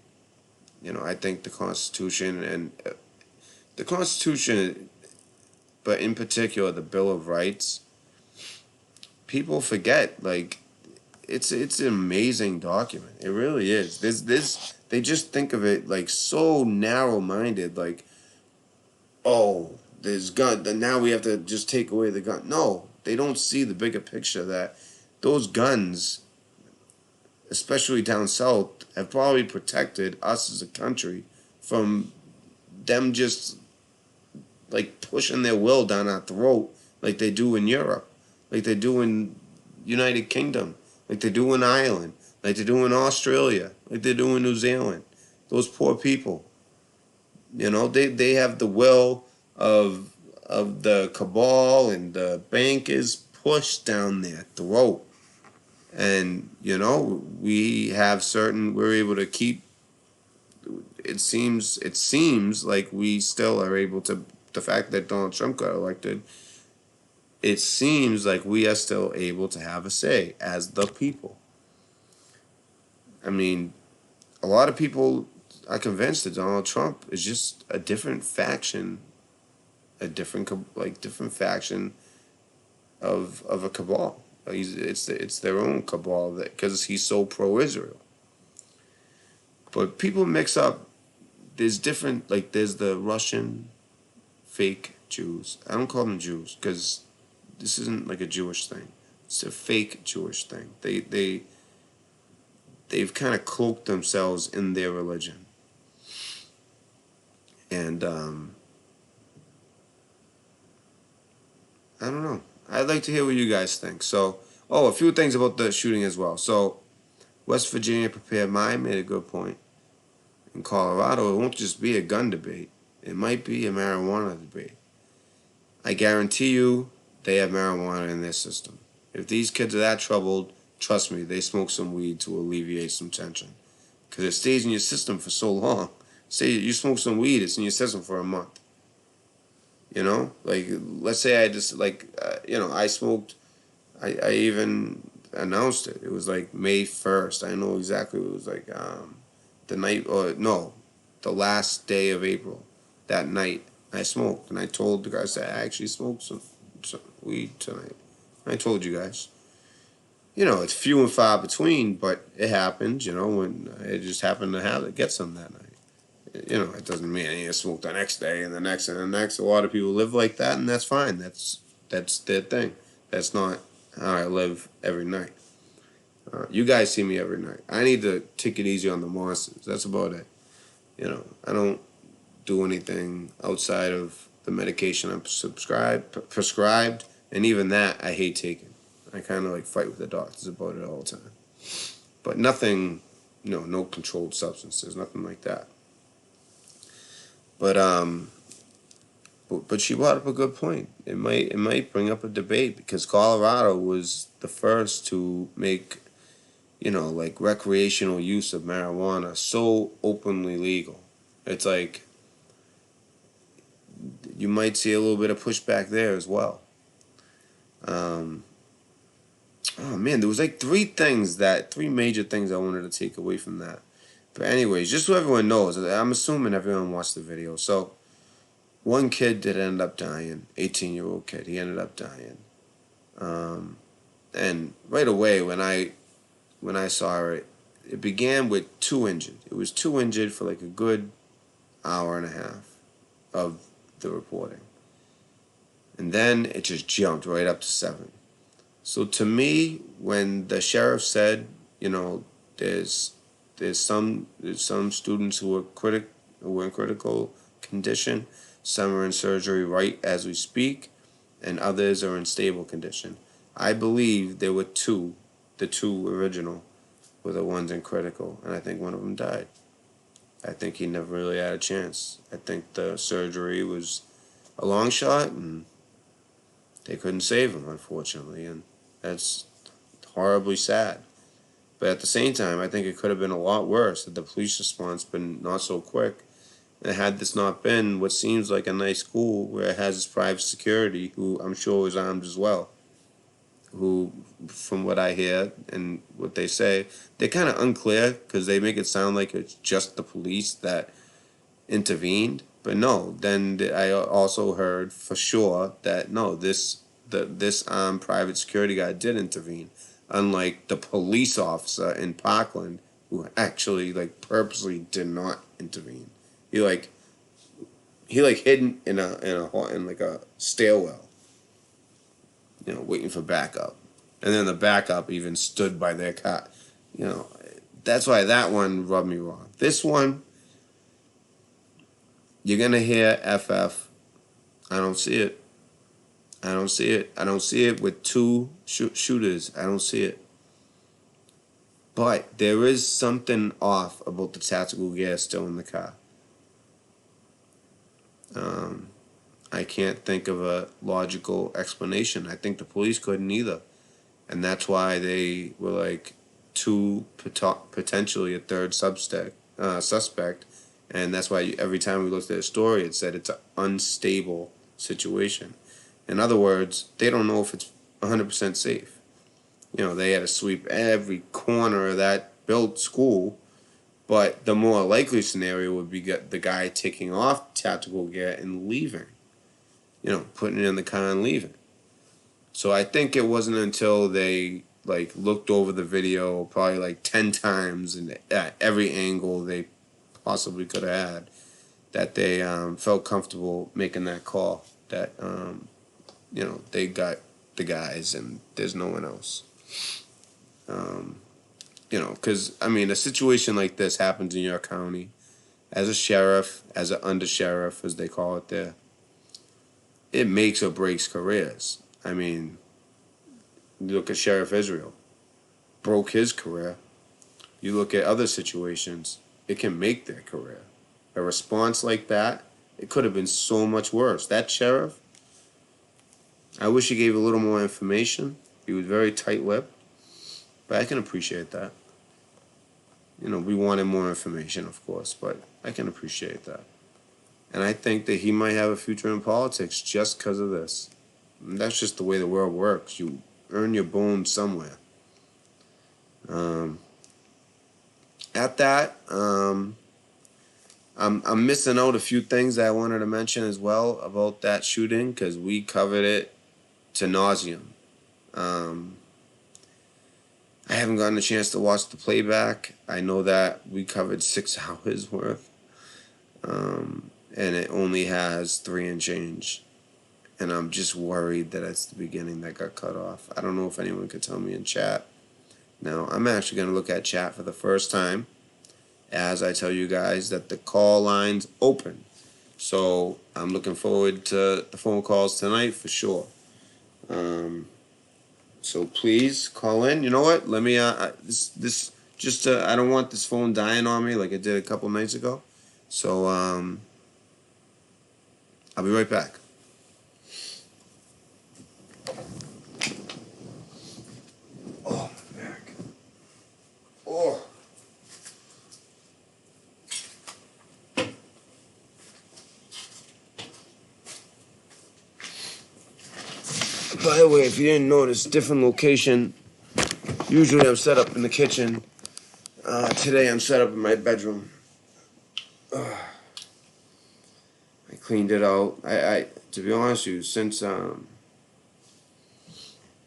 I think the Constitution and the Constitution, but in particular the Bill of Rights, people forget, like, it's an amazing document. It really is. They just think of it like so narrow-minded, like, oh, there's gun, then now we have to just take away the gun. No, they don't see the bigger picture that those guns, especially down south, have probably protected us as a country from them just like pushing their will down our throat like they do in Europe, like they do in United Kingdom, like they do in Ireland, like they do in Australia, like they do in New Zealand. Those poor people. They have the will of the cabal and the bankers pushed down their throat. And, we're able to keep, it seems like we still are able to, the fact that Donald Trump got elected, it seems like we are still able to have a say as the people. I mean, a lot of people are convinced that Donald Trump is just a different faction, different faction of a cabal. It's their own cabal because he's so pro-Israel. But people mix up. There's different, like there's the Russian fake Jews. I don't call them Jews because this isn't like a Jewish thing. It's a fake Jewish thing. They've kind of cloaked themselves in their religion. And I don't know. I'd like to hear what you guys think. So, a few things about the shooting as well. So, West Virginia Prepared Mind made a good point. In Colorado, it won't just be a gun debate. It might be a marijuana debate. I guarantee you they have marijuana in their system. If these kids are that troubled, trust me, they smoke some weed to alleviate some tension. Because it stays in your system for so long. Say you smoke some weed, it's in your system for a month. You know? Like, let's say I just, I smoked, I even announced it. It was like May 1st. I know exactly what it was like. The last day of April. That night, I smoked. And I told the guys that I actually smoked some weed tonight. I told you guys. It's few and far between, but it happens, when it just happened to get some that night. It doesn't mean I need to smoke the next day and the next and the next. A lot of people live like that, and that's fine. That's their thing. That's not how I live every night. You guys see me every night. I need to take it easy on the monsters. That's about it. I don't do anything outside of the medication I'm prescribed, and even that I hate taking. I kind of like fight with the doctors about it all the time. But nothing, no controlled substances, nothing like that. But she brought up a good point. It might bring up a debate because Colorado was the first to make, like recreational use of marijuana so openly legal. It's like you might see a little bit of pushback there as well. Oh man, there was like three major things I wanted to take away from that. But anyways, just so everyone knows, I'm assuming everyone watched the video. So one kid did end up dying, 18-year-old kid. He ended up dying. And right away when I saw it, it began with 2 injured. It was 2 injured for like a good hour and a half of the reporting. And then it just jumped right up to 7. So to me, when the sheriff said, there's some students who are in critical condition, some are in surgery right as we speak, and others are in stable condition. I believe there were 2. The 2 original were the ones in critical, and I think one of them died. I think he never really had a chance. I think the surgery was a long shot, and they couldn't save him, unfortunately, and that's horribly sad. But at the same time, I think it could have been a lot worse had the police response been not so quick. And had this not been what seems like a nice school where it has its private security, who I'm sure is armed as well, who, from what I hear and what they say, they're kind of unclear because they make it sound like it's just the police that intervened. But no, then I also heard for sure that no, this private security guy did intervene, unlike the police officer in Parkland who actually purposely did not intervene. He hid in a stairwell, waiting for backup, and then the backup even stood by their car. That's why that one rubbed me wrong. This one, you're gonna hear FF. I don't see it. I don't see it. I don't see it with 2 shooters. I don't see it. But there is something off about the tactical gear still in the car. I can't think of a logical explanation. I think the police couldn't either. And that's why they were like 2, potentially a 3rd suspect. And that's why every time we looked at a story, it said it's an unstable situation. In other words, they don't know if it's 100% safe. They had to sweep every corner of that built school. But the more likely scenario would be the guy taking off tactical gear and leaving. Putting it in the car and leaving. So I think it wasn't until they looked over the video probably 10 times and at every angle they possibly could have had that they felt comfortable making that call that they got the guys and there's no one else. Because a situation like this happens in your county, as a sheriff, as an undersheriff, as they call it there, it makes or breaks careers. I mean, you look at Sheriff Israel, broke his career. You look at other situations, it can make their career. A response like that, it could have been so much worse. That sheriff, I wish he gave a little more information. He was very tight-lipped, but I can appreciate that. You know, we wanted more information, of course, but I can appreciate that. And I think that he might have a future in politics just because of this. And that's just the way the world works. You earn your bones somewhere. At that, I'm missing out a few things that I wanted to mention as well about that shooting because we covered it to nauseum. I haven't gotten a chance to watch the playback. I know that we covered 6 hours worth, and it only has 3 and change. And I'm just worried that it's the beginning that got cut off. I don't know if anyone could tell me in chat. Now, I'm actually going to look at chat for the first time as I tell you guys that the call line's open. So I'm looking forward to the phone calls tonight for sure. So please call in. You know what? Let me I don't want this phone dying on me like it did a couple nights ago. So I'll be right back. Oh, my back. Oh. By the way, if you didn't notice, different location. Usually I'm set up in the kitchen. Today I'm set up in my bedroom. I cleaned it out. I to be honest with you, since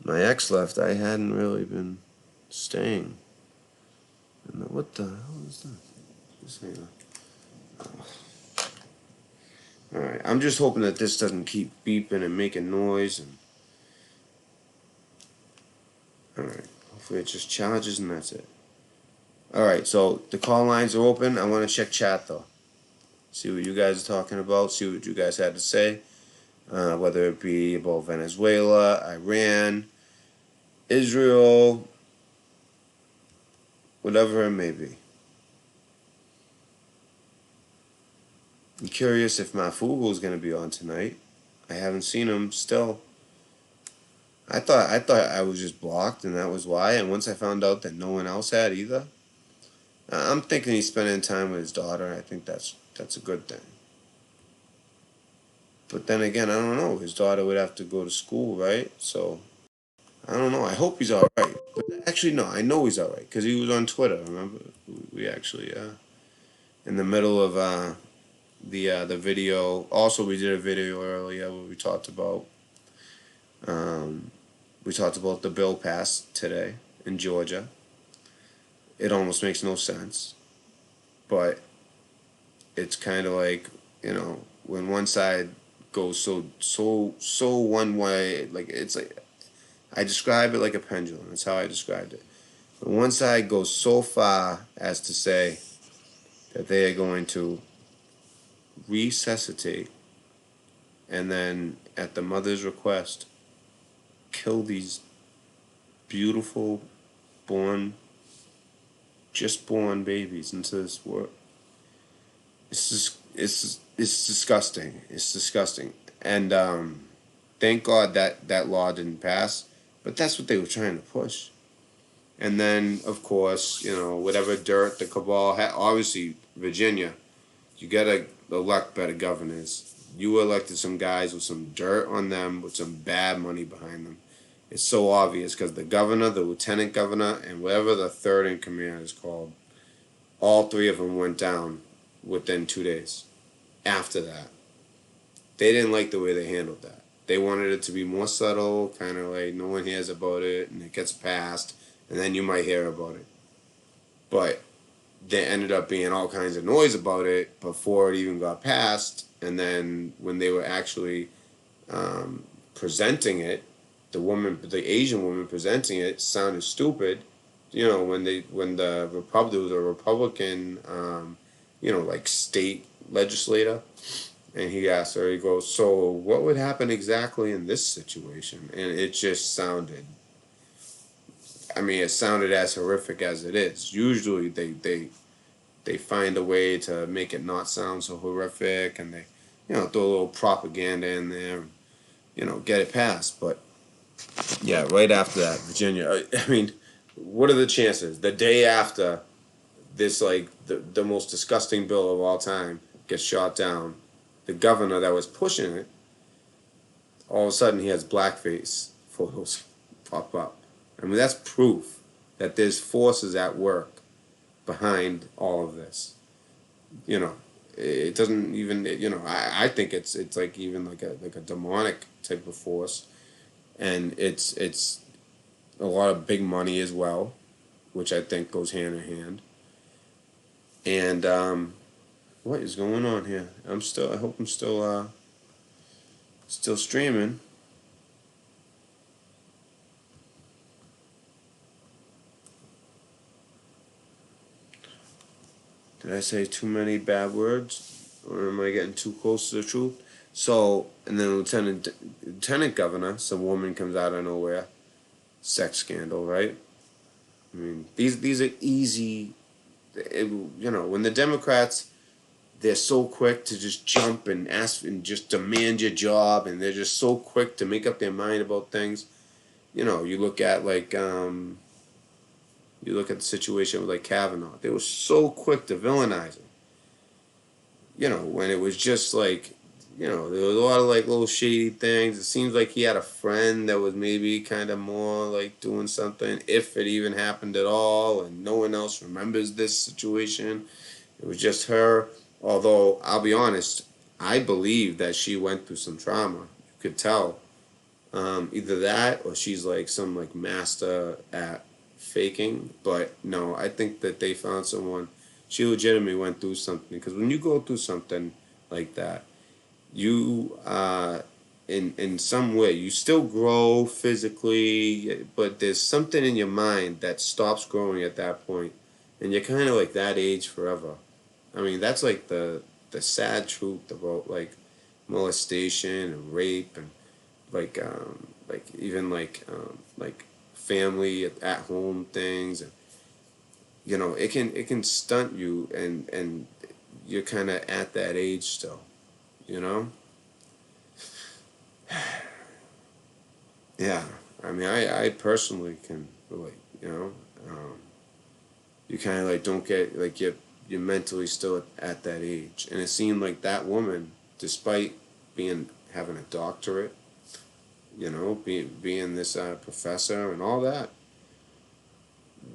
my ex left, I hadn't really been staying. And what the hell is that? Just hang on. All right, I'm just hoping that this doesn't keep beeping and making noise. And all right, hopefully it just charges and that's it. All right, so the call lines are open. I want to check chat though. See what you guys are talking about. See what you guys had to say. Whether it be about Venezuela, Iran, Israel, whatever it may be. I'm curious if Mafugo is going to be on tonight. I haven't seen him still. I thought I was just blocked and that was why. And once I found out that no one else had either, I'm thinking he's spending time with his daughter. I think that's a good thing. But then again, I don't know. His daughter would have to go to school, right? So I don't know. I hope he's all right. But actually, no, I know he's all right because he was on Twitter. Remember, we actually in the middle of the video. Also, we did a video earlier where we talked about the bill passed today in Georgia. It almost makes no sense, but it's kind of like, you know, when one side goes so one way, like it's like I describe it like a pendulum. That's how I described it. When one side goes so far as to say that they are going to resuscitate and then at the mother's request kill these beautiful just born babies into this world. It's disgusting. It's disgusting. And thank God that law didn't pass. But that's what they were trying to push. And then, of course, you know, whatever dirt the cabal had. Obviously, Virginia, you gotta elect better governors. You elected some guys with some dirt on them, with some bad money behind them. It's so obvious because the governor, the lieutenant governor, and whatever the third in command is called, all 3 of them went down within 2 days. After that, they didn't like the way they handled that. They wanted it to be more subtle, kind of like no one hears about it, and it gets passed, and then you might hear about it. But there ended up being all kinds of noise about it before it even got passed, and then when they were actually presenting it, the Asian woman presenting it sounded stupid. You know, when the Republican like state legislator. And he asked her, he goes, so what would happen exactly in this situation? And it just sounded, it sounded as horrific as it is. Usually they find a way to make it not sound so horrific, and they, throw a little propaganda in there, and, get it passed. But yeah, right after that, Virginia, what are the chances? The day after this, like, the most disgusting bill of all time gets shot down, the governor that was pushing it, all of a sudden he has blackface photos pop up. That's proof that there's forces at work behind all of this. It doesn't even, I think it's like even like a demonic type of force, and it's a lot of big money as well, which I think goes hand in hand. And what is going on here? I hope I'm still streaming. Did I say too many bad words? Or am I getting too close to the truth? So, and then Lieutenant Governor, some woman comes out of nowhere. Sex scandal, right? These are easy. When the Democrats, they're so quick to just jump and ask and just demand your job, and they're just so quick to make up their mind about things. You look at the situation with like Kavanaugh. They were so quick to villainize him. When it was just like, there was a lot of like little shady things. It seems like he had a friend that was maybe kind of more like doing something, if it even happened at all, and no one else remembers this situation. It was just her. Although, I'll be honest, I believe that she went through some trauma. You could tell. Either that or she's like some like master at faking. But no, I think that they found someone. She legitimately went through something. Because when you go through something like that, you, in some way, you still grow physically, but there's something in your mind that stops growing at that point. And you're kind of like that age forever. That's like the sad truth about like molestation and rape and like even like family at home things, and it can stunt you, and you're kind of at that age still, yeah. I personally can relate. You kind of like don't get like you're mentally still at that age, and it seemed like that woman, despite having a doctorate, being this professor and all that,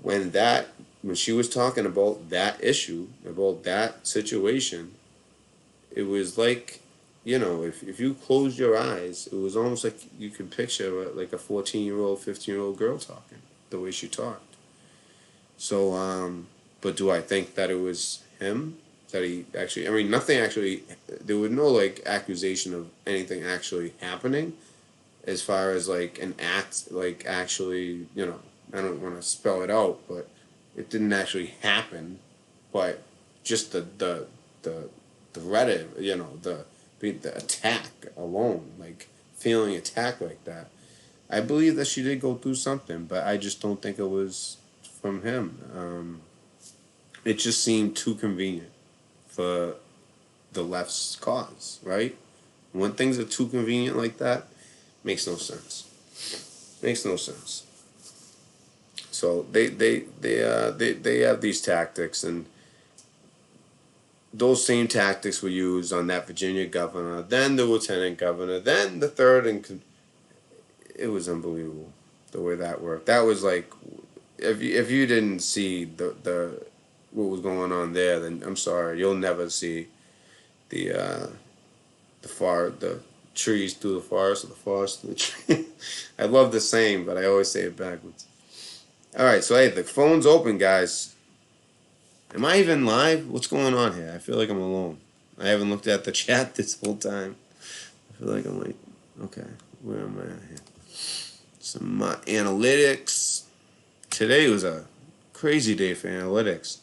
when she was talking about that issue, about that situation, it was like, if you closed your eyes, it was almost like you could picture like a 14-year-old, 15-year-old girl talking, the way she talked. So, but do I think that it was him? That he actually, nothing actually, there was no like accusation of anything actually happening, as far as like an act, like actually, I don't want to spell it out, but it didn't actually happen. But just the Reddit, the attack alone, like feeling attacked like that. I believe that she did go through something, but I just don't think it was from him. It just seemed too convenient for the left's cause, right? When things are too convenient like that, makes no sense. Makes no sense. So they have these tactics, and those same tactics were used on that Virginia governor, then the lieutenant governor, then the third, and it was unbelievable the way that worked. That was like, if you didn't see the what was going on there, then I'm sorry, you'll never see the trees through the forest, or the forest through the tree. I love the saying, but I always say it backwards. All right, so hey, the phone's open, guys. Am I even live? What's going on here? I feel like I'm alone. I haven't looked at the chat this whole time. I feel like I'm like, okay, where am I at here? Some analytics. Today was a crazy day for analytics.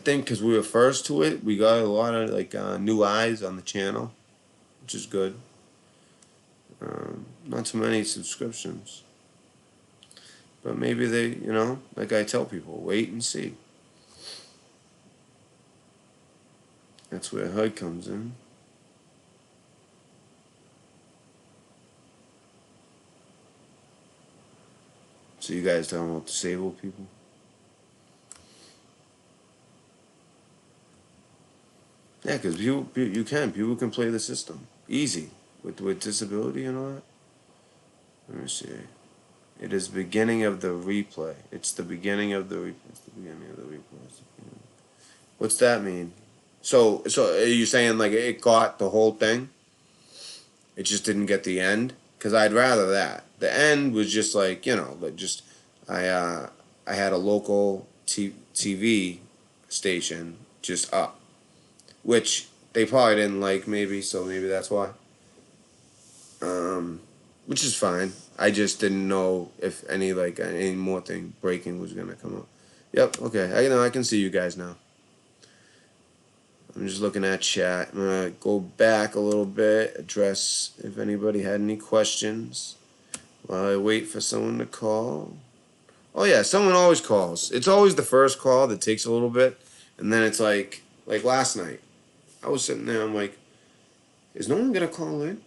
think because we were first to it, we got a lot of like new eyes on the channel, which is good. Not too many subscriptions, but maybe they, you know, like I tell people, wait and see. That's where HUD comes in. So you guys talking about disabled people? Yeah, because people can play the system easy with disability and all that. Let me see. It is beginning of the replay. It's the beginning of the replay. It's the beginning of the replay. What's that mean? So are you saying like it got the whole thing? It just didn't get the end? Because I'd rather that. The end was just like, you know, but just I had a local TV station just up, which they probably didn't like maybe, so maybe that's why. Which is fine. I just didn't know if any more thing breaking was gonna come up. Yep. Okay. I can see you guys now. I'm just looking at chat. I'm gonna go back a little bit, address if anybody had any questions while I wait for someone to call. Oh yeah, someone always calls. It's always the first call that takes a little bit, and then it's like last night. I was sitting there. I'm like, is no one gonna call in?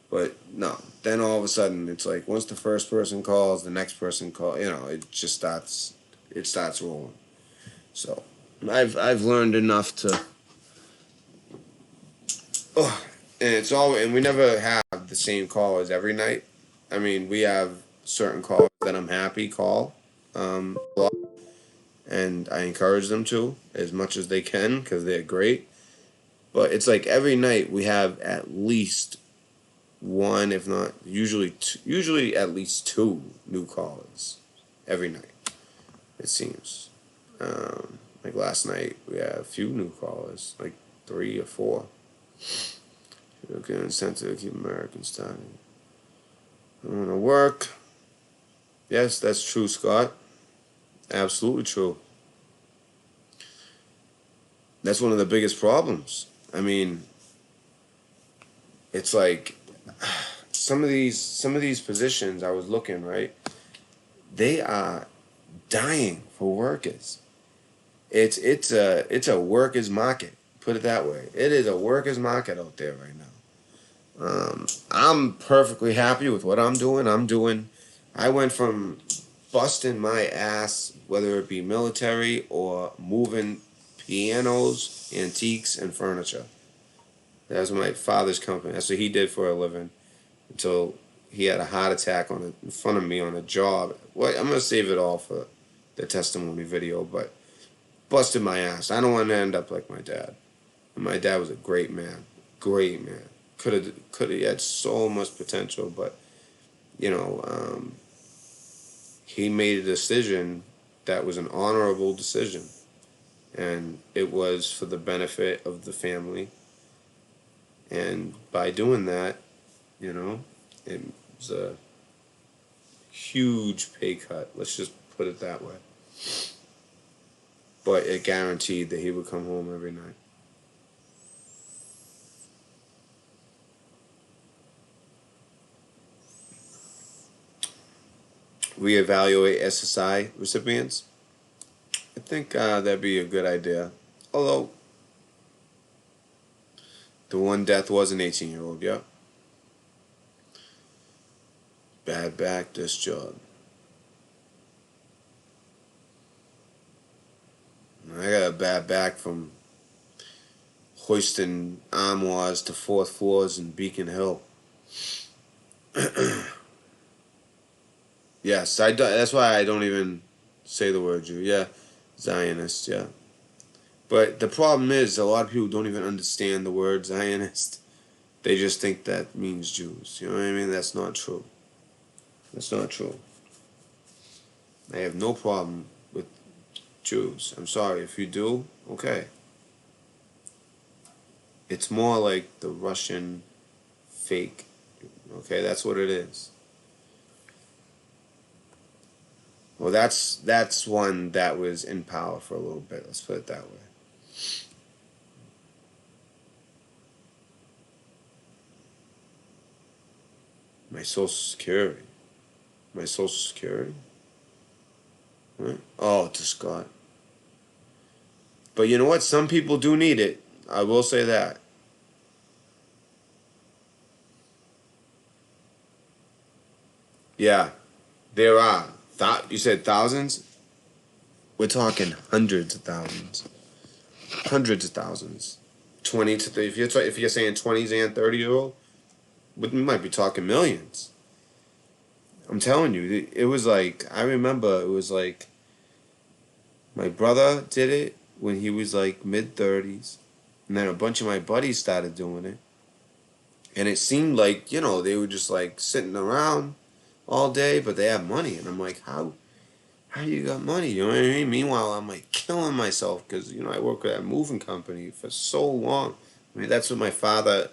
But no. Then all of a sudden, it's like once the first person calls, the next person calls. You know, it just starts. It starts rolling. So, I've learned enough to. Oh, and we never have the same callers every night. I mean, we have certain callers that I'm happy call, a lot, and I encourage them to as much as they can because they're great. But it's like every night we have at least one, if not usually at least two new callers every night. It seems. Like last night we had a few new callers, like 3 or 4. Okay, incentive to keep Americans starting. I want to work. Yes, that's true, Scott. Absolutely true. That's one of the biggest problems. I mean, it's like some of these positions I was looking, right? They are dying for workers. It's a workers market. Put it that way. It is a workers market out there right now. I'm perfectly happy with what I'm doing. I went from busting my ass, whether it be military or moving pianos, antiques, and furniture. That was my father's company. That's what he did for a living until he had a heart attack in front of me on a job. Well, I'm gonna save it all for the testimony video, but busted my ass. I don't want to end up like my dad. And my dad was a great man. Great man. Could have he had so much potential, but you know, he made a decision that was an honorable decision, and it was for the benefit of the family. And by doing that, you know, it was a huge pay cut. Let's just put it that way. But it guaranteed that he would come home every night. Reevaluate SSI recipients. I think that'd be a good idea. Although, the one death was an 18-year-old, yeah. Bad back, this job. I got a bad back from hoisting armoires to 4th floors in Beacon Hill. Yes, that's why I don't even say the word Jew. Yeah, Zionist, yeah. But the problem is, a lot of people don't even understand the word Zionist. They just think that means Jews. You know what I mean? That's not true. That's not true. I have no problem with Jews. I'm sorry. If you do, okay. It's more like the Russian fake. Okay, that's what it is. Well, that's one that was in power for a little bit. Let's put it that way. My Social Security. My Social Security? Right? Oh, to Scott. But you know what? Some people do need it. I will say that. Yeah, there are. You said thousands? We're talking hundreds of thousands. Hundreds of thousands. 20 to 30. If you're saying 20s and 30-year-old, we might be talking millions. I'm telling you, it was like, I remember it was like, my brother did it when he was like mid-30s. And then a bunch of my buddies started doing it. And it seemed like, they were just like sitting around all day, but they have money. And I'm like, how you got money? You know what I mean? Meanwhile, I'm like killing myself because, I worked with that moving company for so long. I mean, that's what my father,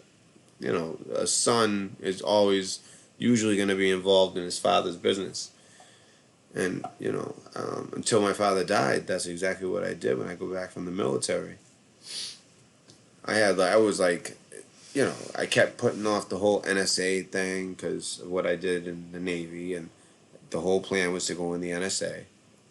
a son is always usually going to be involved in his father's business. And, until my father died, that's exactly what I did when I go back from the military. I was like, I kept putting off the whole NSA thing because of what I did in the Navy, and the whole plan was to go in the NSA.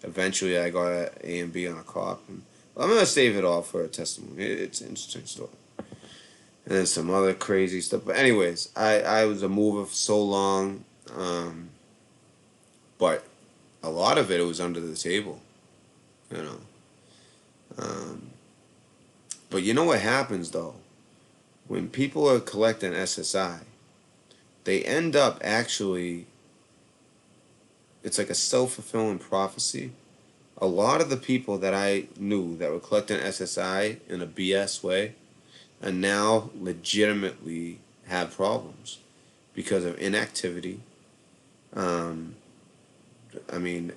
Eventually, I got an A and B on a cop, and I'm gonna save it all for a testimony. It's an interesting story, and then some other crazy stuff. But anyways, I was a mover for so long, but a lot of it was under the table, you know. But you know what happens though? When people are collecting SSI, they end up actually, it's like a self-fulfilling prophecy. A lot of the people that I knew that were collecting SSI in a BS way and now legitimately have problems because of inactivity. I mean,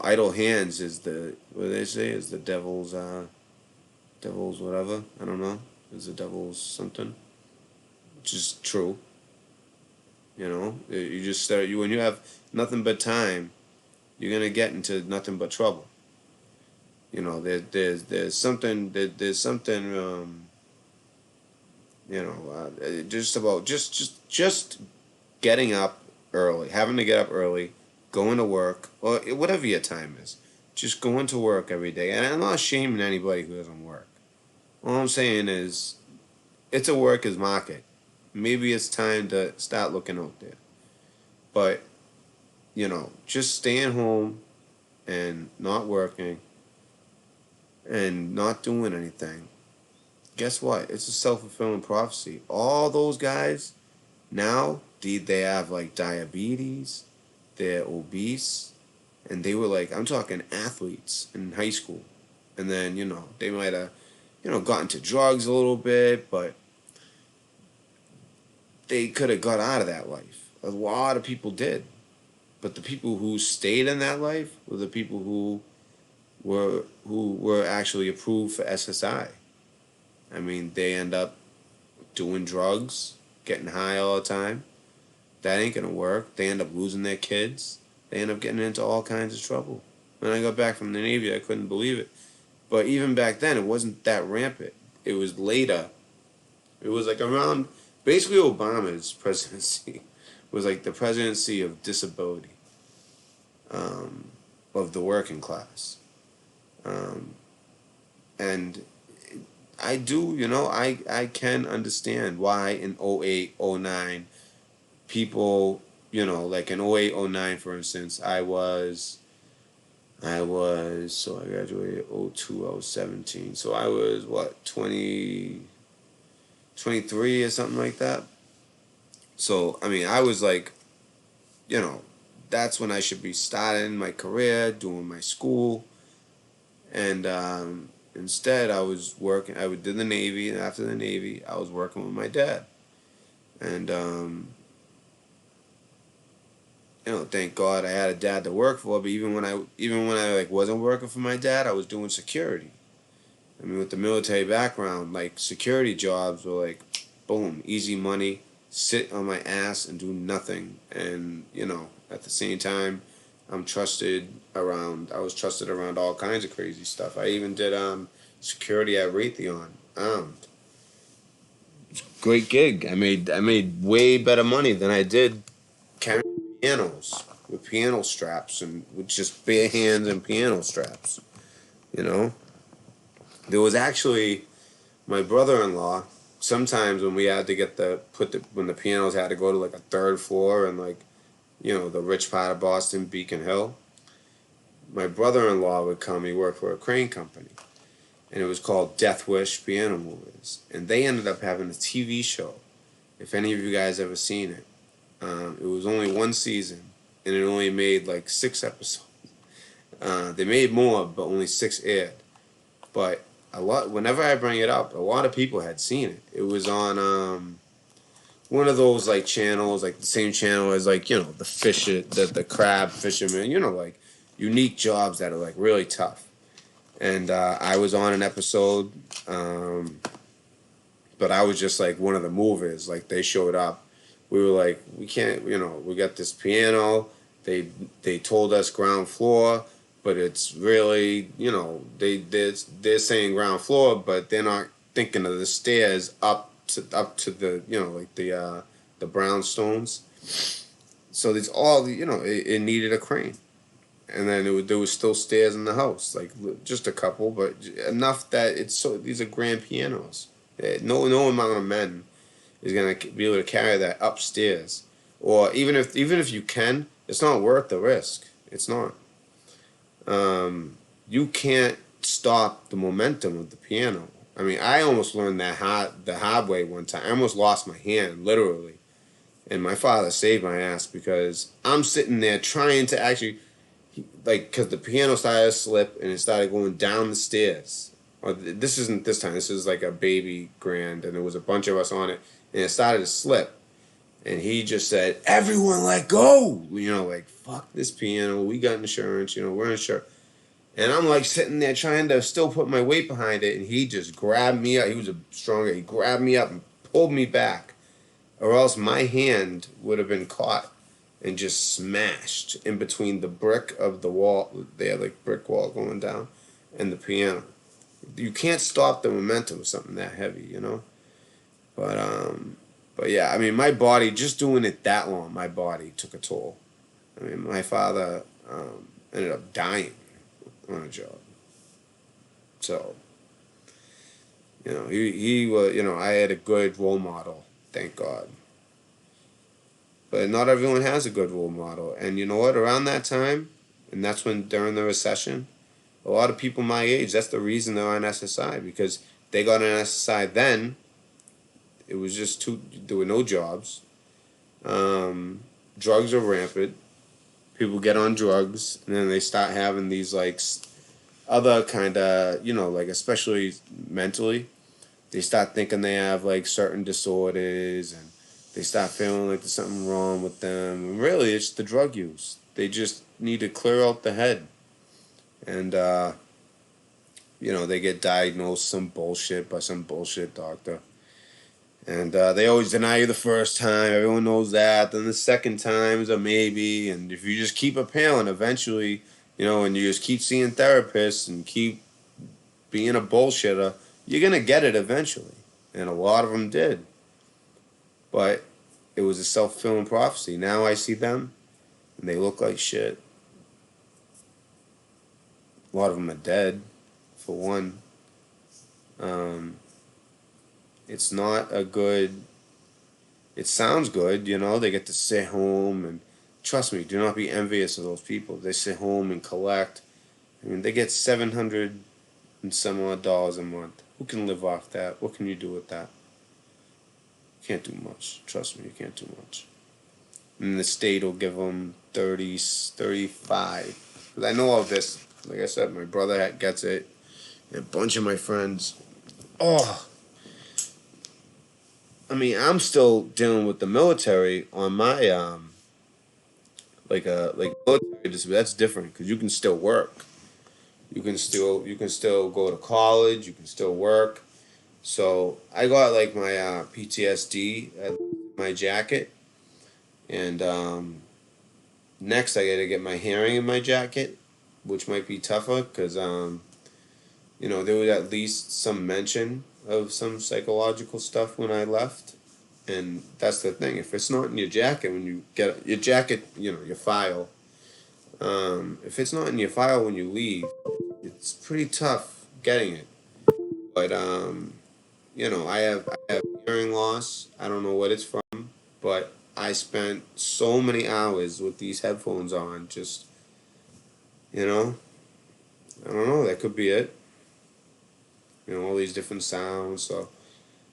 idle hands is what do they say, is the devil's whatever. I don't know. Is the devil's something, which is true. You just start, when you have nothing but time, you're gonna get into nothing but trouble. There's something just about just getting up early, having to get up early, going to work, or whatever your time is, just going to work every day. And I'm not shaming anybody who doesn't work. All I'm saying is, it's a worker's market. Maybe it's time to start looking out there. But just staying home and not working and not doing anything, guess what? It's a self-fulfilling prophecy. All those guys now, they have like diabetes, they're obese, and they were like, I'm talking athletes in high school. And then, they might have, got into drugs a little bit, but they could have got out of that life. A lot of people did. But the people who stayed in that life were the people who were actually approved for SSI. I mean, they end up doing drugs, getting high all the time. That ain't gonna work. They end up losing their kids. They end up getting into all kinds of trouble. When I got back from the Navy, I couldn't believe it. But even back then, it wasn't that rampant. It was later. It was like around, basically Obama's presidency was like the presidency of disability, of the working class. And I do, I can understand why in 08, 09, people, like in 08, 09, for instance, so I graduated 02, I was 17. So I was, 23 or something like that. So, I mean, I was like, that's when I should be starting my career, doing my school. And instead, I was working, I did the Navy, and after the Navy, I was working with my dad. And, thank God I had a dad to work for. But even when I like wasn't working for my dad, I was doing security. I mean, with the military background, like security jobs were like, boom, easy money, sit on my ass and do nothing. And at the same time, I was trusted around all kinds of crazy stuff. I even did security at Raytheon. Great gig. I made way better money than I did carrying pianos with piano straps and with just bare hands and piano straps. You know, there was actually my brother-in-law. Sometimes when we had to when the pianos had to go to like a third floor and like the rich part of Boston, Beacon Hill, my brother-in-law would come. He worked for a crane company, and it was called Death Wish Piano Movers, and they ended up having a TV show. If any of you guys ever seen it, it was only one season, and it only made like 6 episodes. They made more, but only 6 aired. But whenever I bring it up, a lot of people had seen it. It was on one of those like channels, like the same channel as like the the crab fisherman. Like unique jobs that are like really tough. And I was on an episode, but I was just like one of the movers. Like they showed up. We were like, we can't, we got this piano. They told us ground floor, but it's really, they're saying ground floor, but they're not thinking of the stairs up to the like the brownstones. So there's all it needed a crane. And then there was still stairs in the house, like just a couple, but enough that these are grand pianos. No amount of men is gonna be able to carry that upstairs, or even if you can, it's not worth the risk. It's not. You can't stop the momentum of the piano. I mean, I almost learned the hard way one time. I almost lost my hand, literally, and my father saved my ass because I'm sitting there trying to actually. Because the piano started to slip and it started going down the stairs. Or this isn't this time. This is like a baby grand, and there was a bunch of us on it, and it started to slip. And he just said, "Everyone, let go!" Like fuck this piano. We got insurance. We're insured. And I'm like sitting there trying to still put my weight behind it, and he just grabbed me up. He was stronger. He grabbed me up and pulled me back, or else my hand would have been caught and just smashed in between the brick of the wall. They had like brick wall going down, and the piano. You can't stop the momentum of something that heavy, But yeah, I mean, my body just doing it that long, my body took a toll. I mean, my father ended up dying on a job. So, he was, I had a good role model, thank God. But not everyone has a good role model. And you know what? Around that time, and that's when during the recession, a lot of people my age, that's the reason they're on SSI. Because they got on SSI then, it was just there were no jobs. Drugs are rampant. People get on drugs, and then they start having these like other kind of, like especially mentally, they start thinking they have like certain disorders, and they start feeling like there's something wrong with them. And really, it's the drug use. They just need to clear out the head. And, they get diagnosed some bullshit by some bullshit doctor. And they always deny you the first time. Everyone knows that. Then the second time is a maybe. And if you just keep appealing, eventually, and you just keep seeing therapists and keep being a bullshitter, you're going to get it eventually. And a lot of them did. But it was a self-fulfilling prophecy. Now I see them, and they look like shit. A lot of them are dead, for one. It's not a good... It sounds good, they get to sit home, and trust me, do not be envious of those people. They sit home and collect. I mean, they get $700 and some odd dollars a month. Who can live off that? What can you do with that? Can't do much. Trust me, you can't do much. And the state will give them 30, 35. Because I know all this. Like I said, my brother gets it. And a bunch of my friends. Oh. I mean, I'm still dealing with the military on my, military disability. That's different because you can still work. You can still go to college. You can still work. So I got like my PTSD at my jacket, and next I got to get my hearing in my jacket, which might be tougher because you know, there was at least some mention of some psychological stuff when I left. And that's the thing. If it's not in your jacket when you get your jacket, you know, your file. If it's not in your file when you leave, it's pretty tough getting it. But you know, I have hearing loss. I don't know what it's from, but I spent so many hours with these headphones on. Just, you know, I don't know. That could be it. You know, all these different sounds. So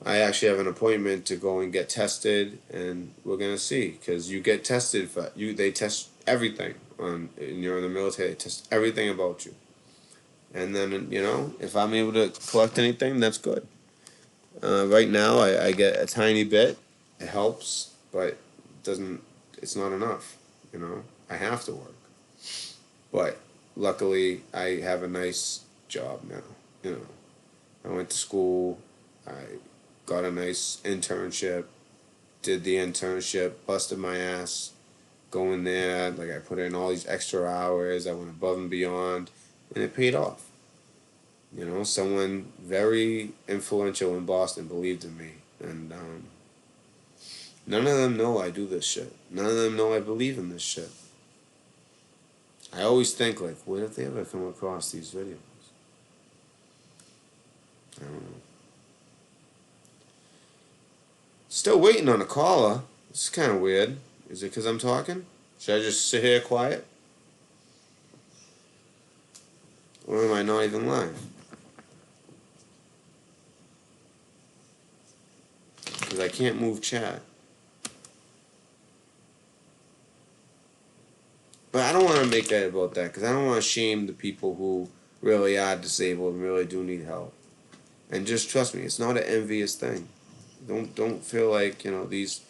I actually have an appointment to go and get tested, and we're gonna see, because you get tested for you. They test everything on, and you're in the military. They test everything about you, and then, you know, if I'm able to collect anything, that's good. Right now, I get a tiny bit. It helps, but it doesn't. It's not enough. You know, I have to work, but luckily I have a nice job now. You know, I went to school. I got a nice internship. Did the internship. Busted my ass going there. Like, I put in all these extra hours. I went above and beyond, and it paid off. You know, someone very influential in Boston believed in me, and none of them know I do this shit. None of them know I believe in this shit. I always think, like, where did they ever come across these videos? I don't know. Still waiting on a caller. This is kind of weird. Is it because I'm talking? Should I just sit here quiet? Or am I not even live? Because I can't move chat. But I don't want to make that about that, because I don't want to shame the people who really are disabled and really do need help. And just trust me, it's not an envious thing. Don't feel like, you know, these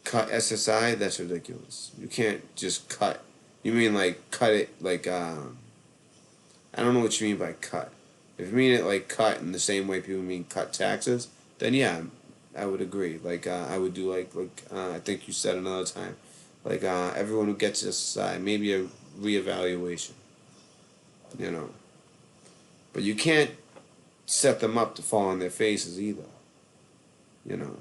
cut SSI. That's ridiculous. You can't just cut. You mean like cut it like I don't know what you mean by cut. If you mean it like cut in the same way people mean cut taxes, then yeah, I would agree. Like I would do like I think you said another time, like everyone who gets SSI, maybe a reevaluation. You know, but you can't set them up to fall on their faces either. You know,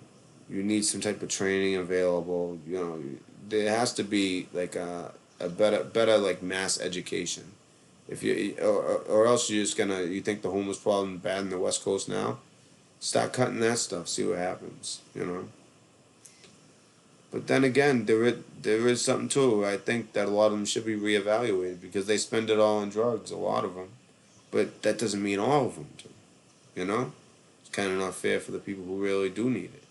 you need some type of training available. You know, there has to be like a better like mass education. If you or else you're just gonna, you think the homeless problem is bad in the West Coast now, start cutting that stuff. See what happens. You know. But then again, there is something to it. I think that a lot of them should be reevaluated because they spend it all on drugs. A lot of them, but that doesn't mean all of them do. You know, it's kind of not fair for the people who really do need it.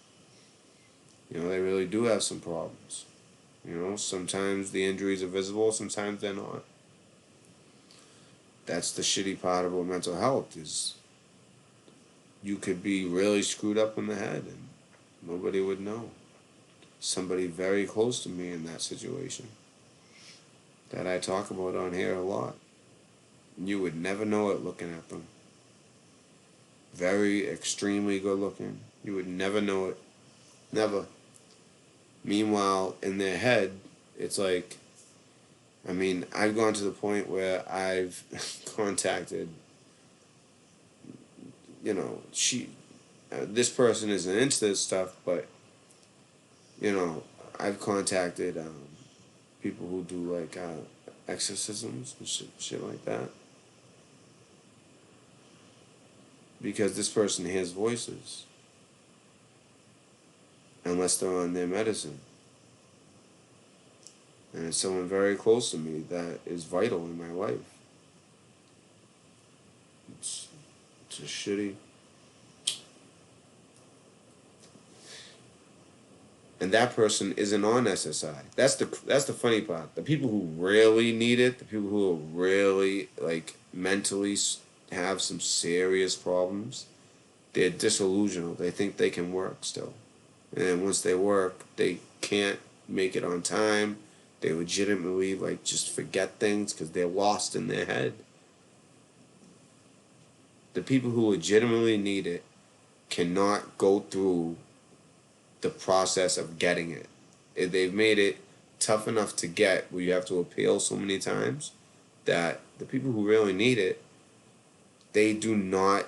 You know, they really do have some problems. You know, sometimes the injuries are visible, sometimes they're not. That's the shitty part about mental health, is you could be really screwed up in the head and nobody would know. Somebody very close to me in that situation that I talk about on here a lot. You would never know it looking at them. Very extremely good looking. You would never know it. Never. Meanwhile, in their head, it's like, I mean, I've gone to the point where I've contacted, you know, this person isn't into this stuff, but, you know, I've contacted people who do like exorcisms and shit like that. Because this person hears voices. Unless they're on their medicine. And it's someone very close to me that is vital in my life. It's just shitty. And that person isn't on SSI. That's the funny part. The people who really need it, the people who are really like mentally have some serious problems, they're disillusional. They think they can work still. And then once they work, they can't make it on time. They legitimately like just forget things because they're lost in their head. The people who legitimately need it cannot go through the process of getting it. They've made it tough enough to get where you have to appeal so many times that the people who really need it they do not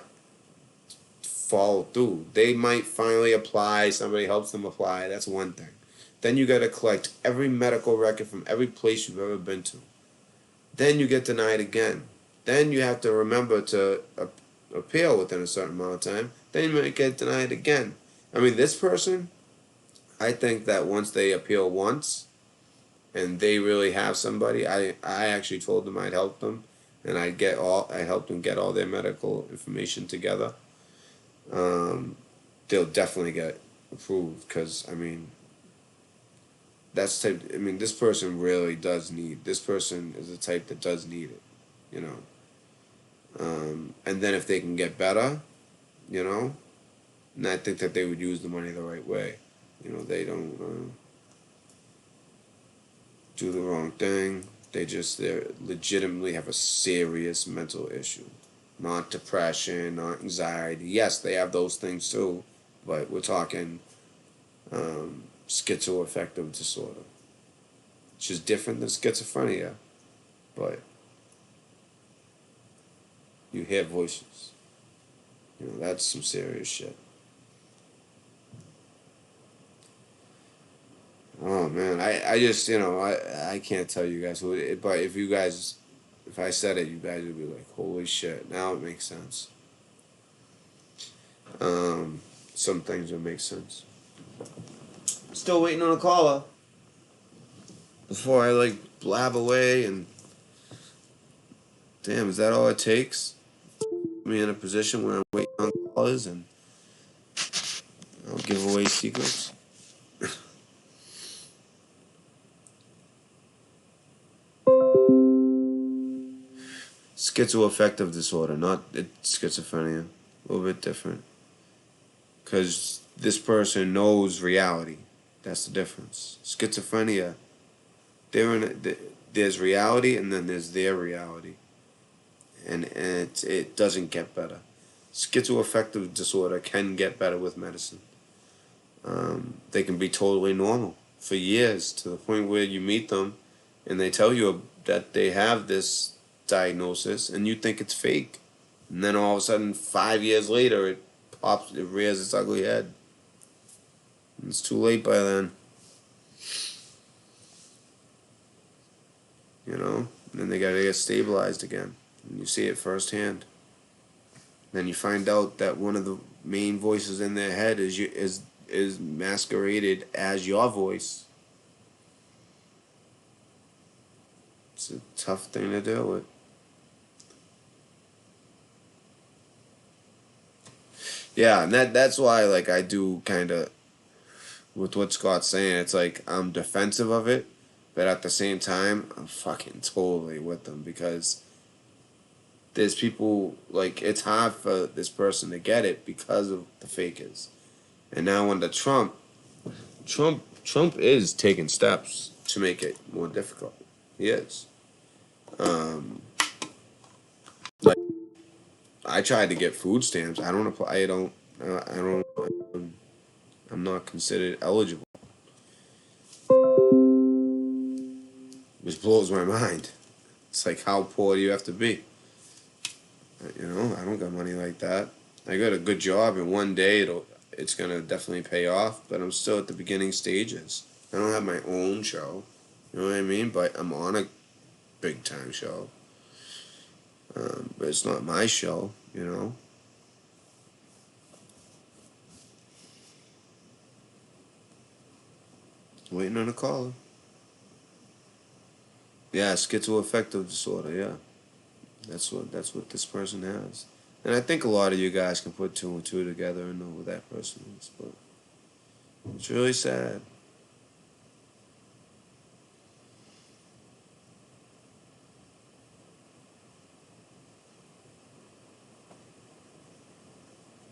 follow through. They might finally apply, somebody helps them apply, that's one thing. Then you got to collect every medical record from every place you've ever been to. Then you get denied again. Then you have to remember to appeal within a certain amount of time. Then you might get denied again. I mean, this person, I think that once they appeal once and they really have somebody, I actually told them I'd help them, and I helped them get all their medical information together. They'll definitely get approved, because I mean, this person really does need. This person is the type that does need it, you know. And then if they can get better, you know, and I think that they would use the money the right way. You know, they don't do the wrong thing. They legitimately have a serious mental issue. Not depression, not anxiety. Yes, they have those things too, but we're talking schizoaffective disorder, which is different than schizophrenia, but you hear voices. You know, that's some serious shit. Oh man, I just, you know, I can't tell you guys who it, but if I said it, you guys would be like, holy shit, now it makes sense. Some things would make sense. Still waiting on a caller before I like blab away, and damn, is that all it takes? Me in a position where I'm waiting on callers and I'll give away secrets. Schizoaffective disorder, not schizophrenia. A little bit different. Because this person knows reality. That's the difference. Schizophrenia, there's reality and then there's their reality. And it doesn't get better. Schizoaffective disorder can get better with medicine. They can be totally normal for years, to the point where you meet them and they tell you that they have this diagnosis and you think it's fake. And then all of a sudden, 5 years later, it rears its ugly head. And it's too late by then. You know? And then they gotta get stabilized again. And you see it firsthand. Then you find out that one of the main voices in their head is masqueraded as your voice. It's a tough thing to deal with. Yeah, and that's why, like, I do kind of, with what Scott's saying, it's like I'm defensive of it, but at the same time, I'm fucking totally with them, because there's people, like, it's hard for this person to get it because of the fakers. And now under Trump is taking steps to make it more difficult. He is. Like, I tried to get food stamps. I don't apply. I don't. I'm not considered eligible, which blows my mind. It's like, how poor do you have to be? You know, I don't got money like that. I got a good job, and one day it's gonna definitely pay off. But I'm still at the beginning stages. I don't have my own show. You know what I mean? But I'm on a big time show. But it's not my show. You know. Waiting on a caller. Yeah, schizoaffective disorder. Yeah, that's what this person has. And I think a lot of you guys can put two and two together and know who that person is. But it's really sad.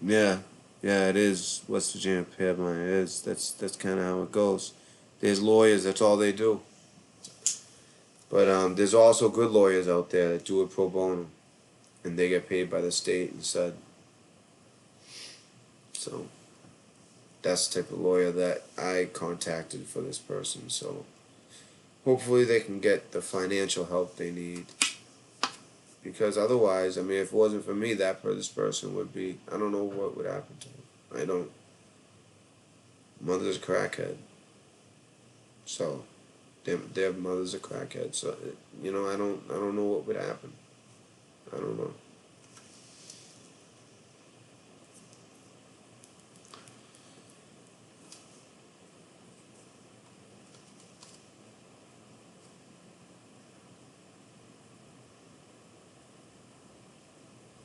Yeah, it is. West Virginia Piedmont. It is. That's kind of how it goes. There's lawyers. That's all they do. But there's also good lawyers out there that do it pro bono, and they get paid by the state instead. So that's the type of lawyer that I contacted for this person. So hopefully they can get the financial help they need. Because otherwise, I mean, if it wasn't for me, this person would be, I don't know what would happen to him. I don't. Mother's a crackhead. So, their mother's a crackhead. So, I don't know what would happen. I don't know.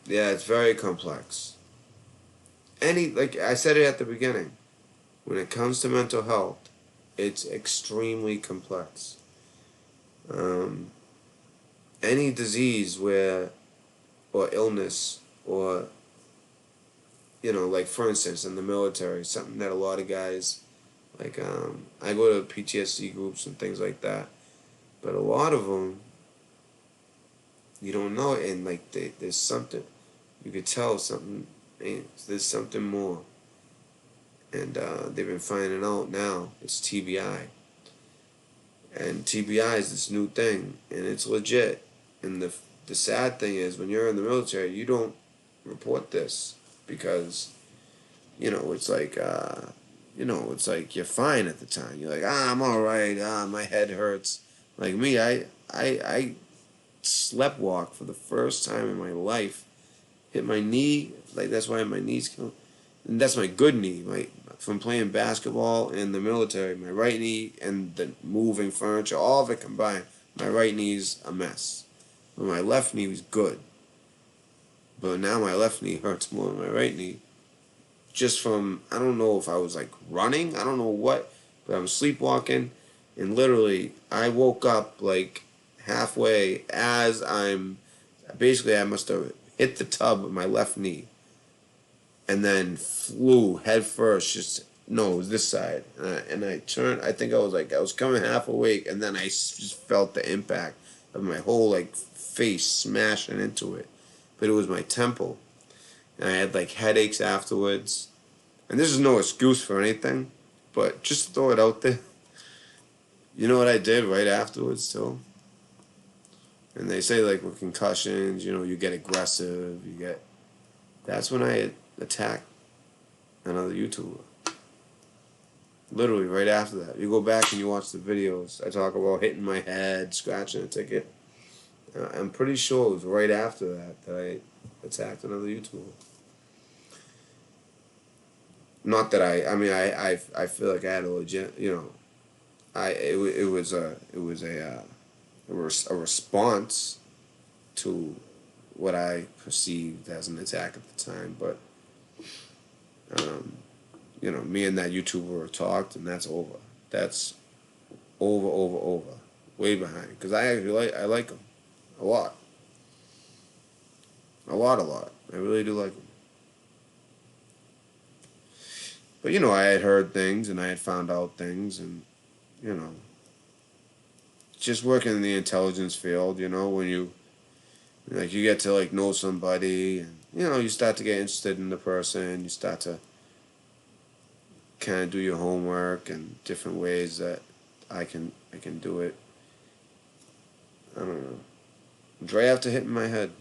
Yeah, it's very complex. Like I said it at the beginning, when it comes to mental health, it's extremely complex. Um, any disease or illness, or, like for instance, in the military, something that a lot of guys, like, I go to PTSD groups and things like that, but a lot of them, you don't know it, and like, there's something, you could tell something, there's something more. And they've been finding out now it's TBI. And TBI is this new thing, and it's legit. And the sad thing is, when you're in the military, you don't report this because, it's like, it's like you're fine at the time. You're like, I'm all right. My head hurts. Like me, I sleptwalk for the first time in my life. Hit my knee. Like, that's why my knees killed. And that's my good knee. From playing basketball in the military, my right knee and the moving furniture, all of it combined, my right knee's a mess. But my left knee was good. But now my left knee hurts more than my right knee. Just from, I don't know if I was like running, I don't know what, but I'm sleepwalking, and literally I woke up like halfway basically I must have hit the tub with my left knee and then flew head first. No, it was this side, and I turned. I think I was coming half awake, and then I just felt the impact of my whole like face smashing into it. But it was my temple, and I had like headaches afterwards. And this is no excuse for anything, but just throw it out there. You know what I did right afterwards too? And they say like with concussions, you get aggressive. That's when I attacked another YouTuber. Literally right after that. You go back and you watch the videos. I talk about hitting my head, scratching a ticket. I'm pretty sure it was right after that I attacked another YouTuber. Not that I mean, I feel like I had a legit, it was a response to what I perceived as an attack at the time, but me and that YouTuber talked, and that's over. That's over, way behind. Because I like him a lot, a lot. I really do like him. But I had heard things, and I had found out things, and just working in the intelligence field, when you get to like know somebody, and you start to get interested in the person, you start to kind of do your homework and different ways that I can do it. I don't know. Right after hitting my head,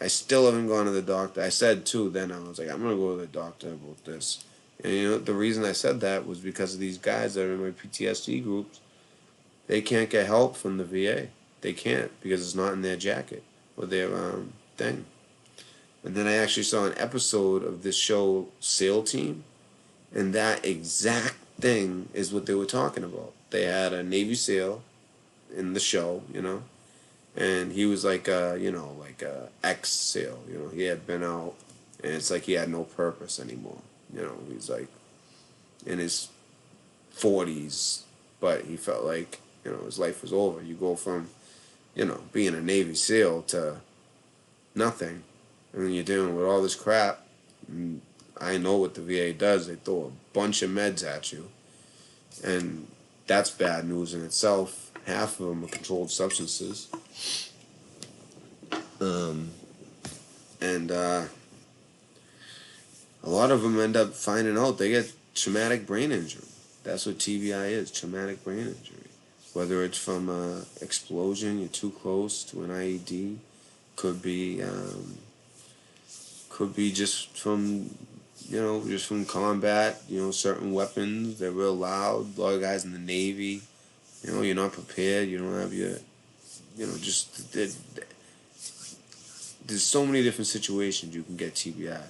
I still haven't gone to the doctor. I said too. Then I was like, I'm gonna go to the doctor about this. And the reason I said that was because of these guys that are in my PTSD groups. They can't get help from the VA. They can't because it's not in their jacket or their thing. And then I actually saw an episode of this show, SEAL Team, and that exact thing is what they were talking about. They had a Navy SEAL in the show, and he was like like a ex-SEAL. He had been out, and it's like he had no purpose anymore. He's like in his 40s, but he felt like his life was over. You go from being a Navy SEAL to nothing, and then you're dealing with all this crap. And I know what the VA does. They throw a bunch of meds at you, and that's bad news in itself. Half of them are controlled substances. And a lot of them end up finding out they get traumatic brain injury. That's what TBI is, traumatic brain injury. Whether it's from an explosion, you're too close to an IED, Could be just from, just from combat. Certain weapons, they're real loud. A lot of guys in the Navy, you're not prepared. You don't have your, just there's so many different situations you can get TBI.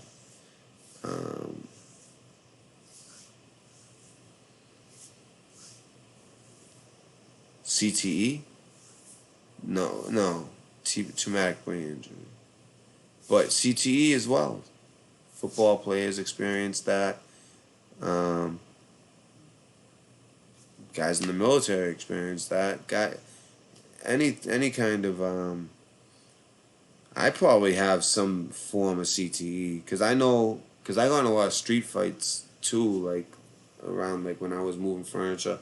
CTE? No, traumatic brain injury. But CTE as well. Football players experience that. Um, Guys in the military experience that. Any kind of I probably have some form of CTE because I know, because I got in a lot of street fights too, like around, like when I was moving furniture.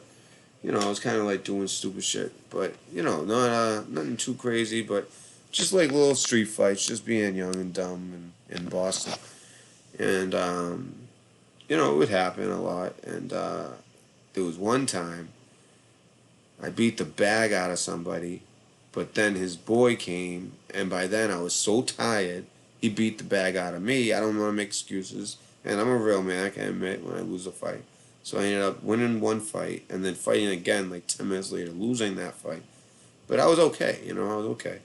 I was kind of like doing stupid shit, but not nothing too crazy, but just like little street fights, just being young and dumb in Boston, and it would happen a lot. And there was one time I beat the bag out of somebody, but then his boy came, and by then I was so tired, he beat the bag out of me. I don't want to make excuses, and I'm a real man. I can admit when I lose a fight. So I ended up winning one fight, and then fighting again like 10 minutes later, losing that fight. But I was okay, I was okay.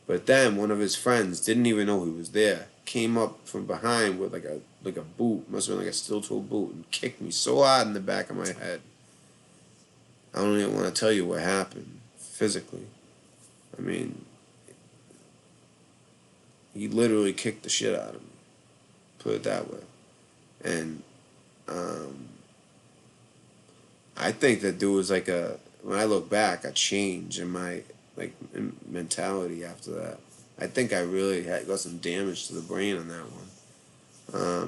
But then one of his friends didn't even know he was there. Came up from behind with like a boot, must have been like a steel-toe boot, and kicked me so hard in the back of my head. I don't even want to tell you what happened physically. I mean, he literally kicked the shit out of me. Put it that way. And I think that there was like when I look back, a change in my mentality after that. I think I really got some damage to the brain on that one.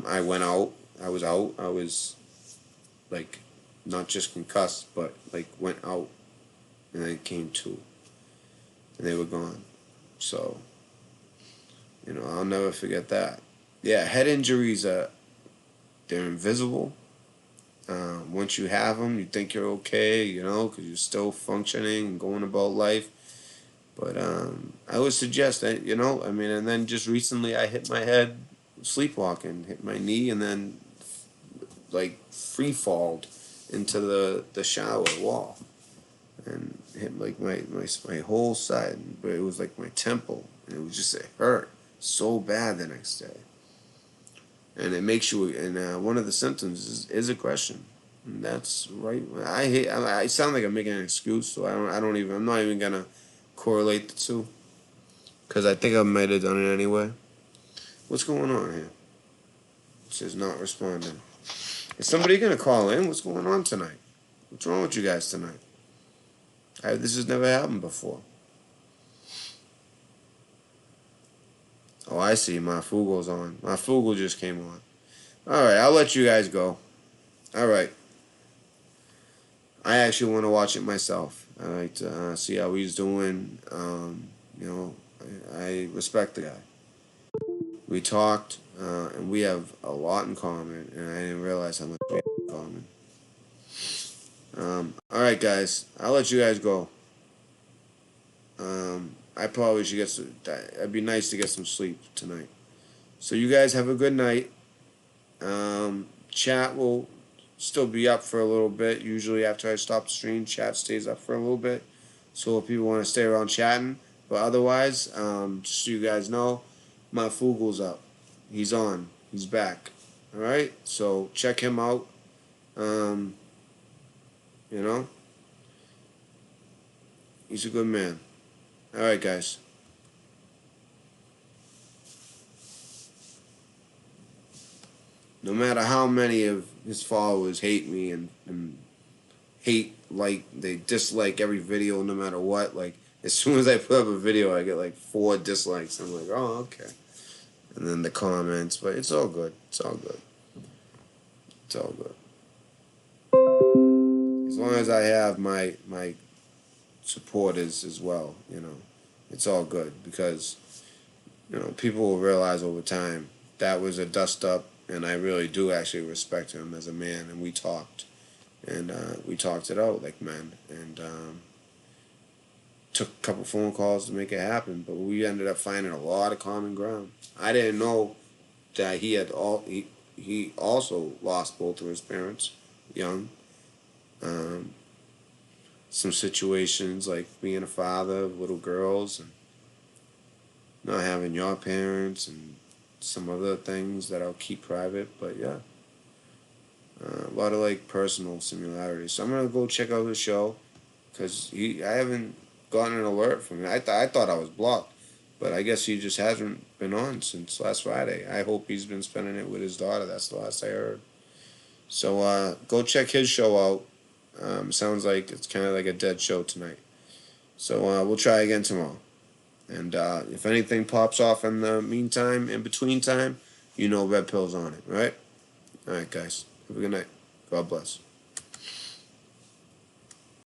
I went out. I was out. I was like not just concussed, but like went out, and then came to, and they were gone. So, I'll never forget that. Yeah, head injuries they're invisible. Once you have them, you think you're okay, because you're still functioning and going about life. But I would suggest that, and then just recently I hit my head sleepwalking, hit my knee, and then like free falled into the shower wall and hit like my whole side, but it was like my temple, and it hurt so bad the next day. And it makes you, and one of the symptoms is aggression. And that's right. I sound like I'm making an excuse, so I'm not even gonna correlate the two, because I think I might have done it anyway. What's going on here? It says not responding. Is somebody gonna call in? What's going on tonight? What's wrong with you guys tonight? This has never happened before. Oh, I see. My Fugel's on. My Fugel just came on. All right, I'll let you guys go. All right. I actually want to watch it myself. I like to see how he's doing. I respect the guy. We talked, and we have a lot in common, and I didn't realize how much we have in common. All right, guys. I'll let you guys go. I probably should get some. It'd be nice to get some sleep tonight. So you guys have a good night. Chat will still be up for a little bit. Usually after I stop the stream, chat stays up for a little bit. So if people want to stay around chatting, but otherwise, just so you guys know, my Fugel's up. He's on. He's back. All right. So check him out. He's a good man. All right, guys. No matter how many of his followers hate me and they dislike every video no matter what, like as soon as I put up a video I get like 4 dislikes. I'm like, oh, okay. And then the comments, but it's all good. It's all good. It's all good. As long as I have my supporters as well, it's all good, because people will realize over time that was a dust up, and I really do actually respect him as a man, and we talked. And we talked it out like men. And took a couple phone calls to make it happen, but we ended up finding a lot of common ground. I didn't know that he also lost both of his parents young. Um, some situations like being a father of little girls and not having your parents and some other things that I'll keep private. But yeah, a lot of like personal similarities. So I'm gonna go check out his show because I haven't gotten an alert from him. I thought I was blocked, but I guess he just hasn't been on since last Friday. I hope he's been spending it with his daughter. That's the last I heard. So go check his show out. Sounds like it's kind of like a dead show tonight. So we'll try again tomorrow. And if anything pops off in the meantime, in between time, you know Red Pill's on it, right? All right, guys. Have a good night. God bless.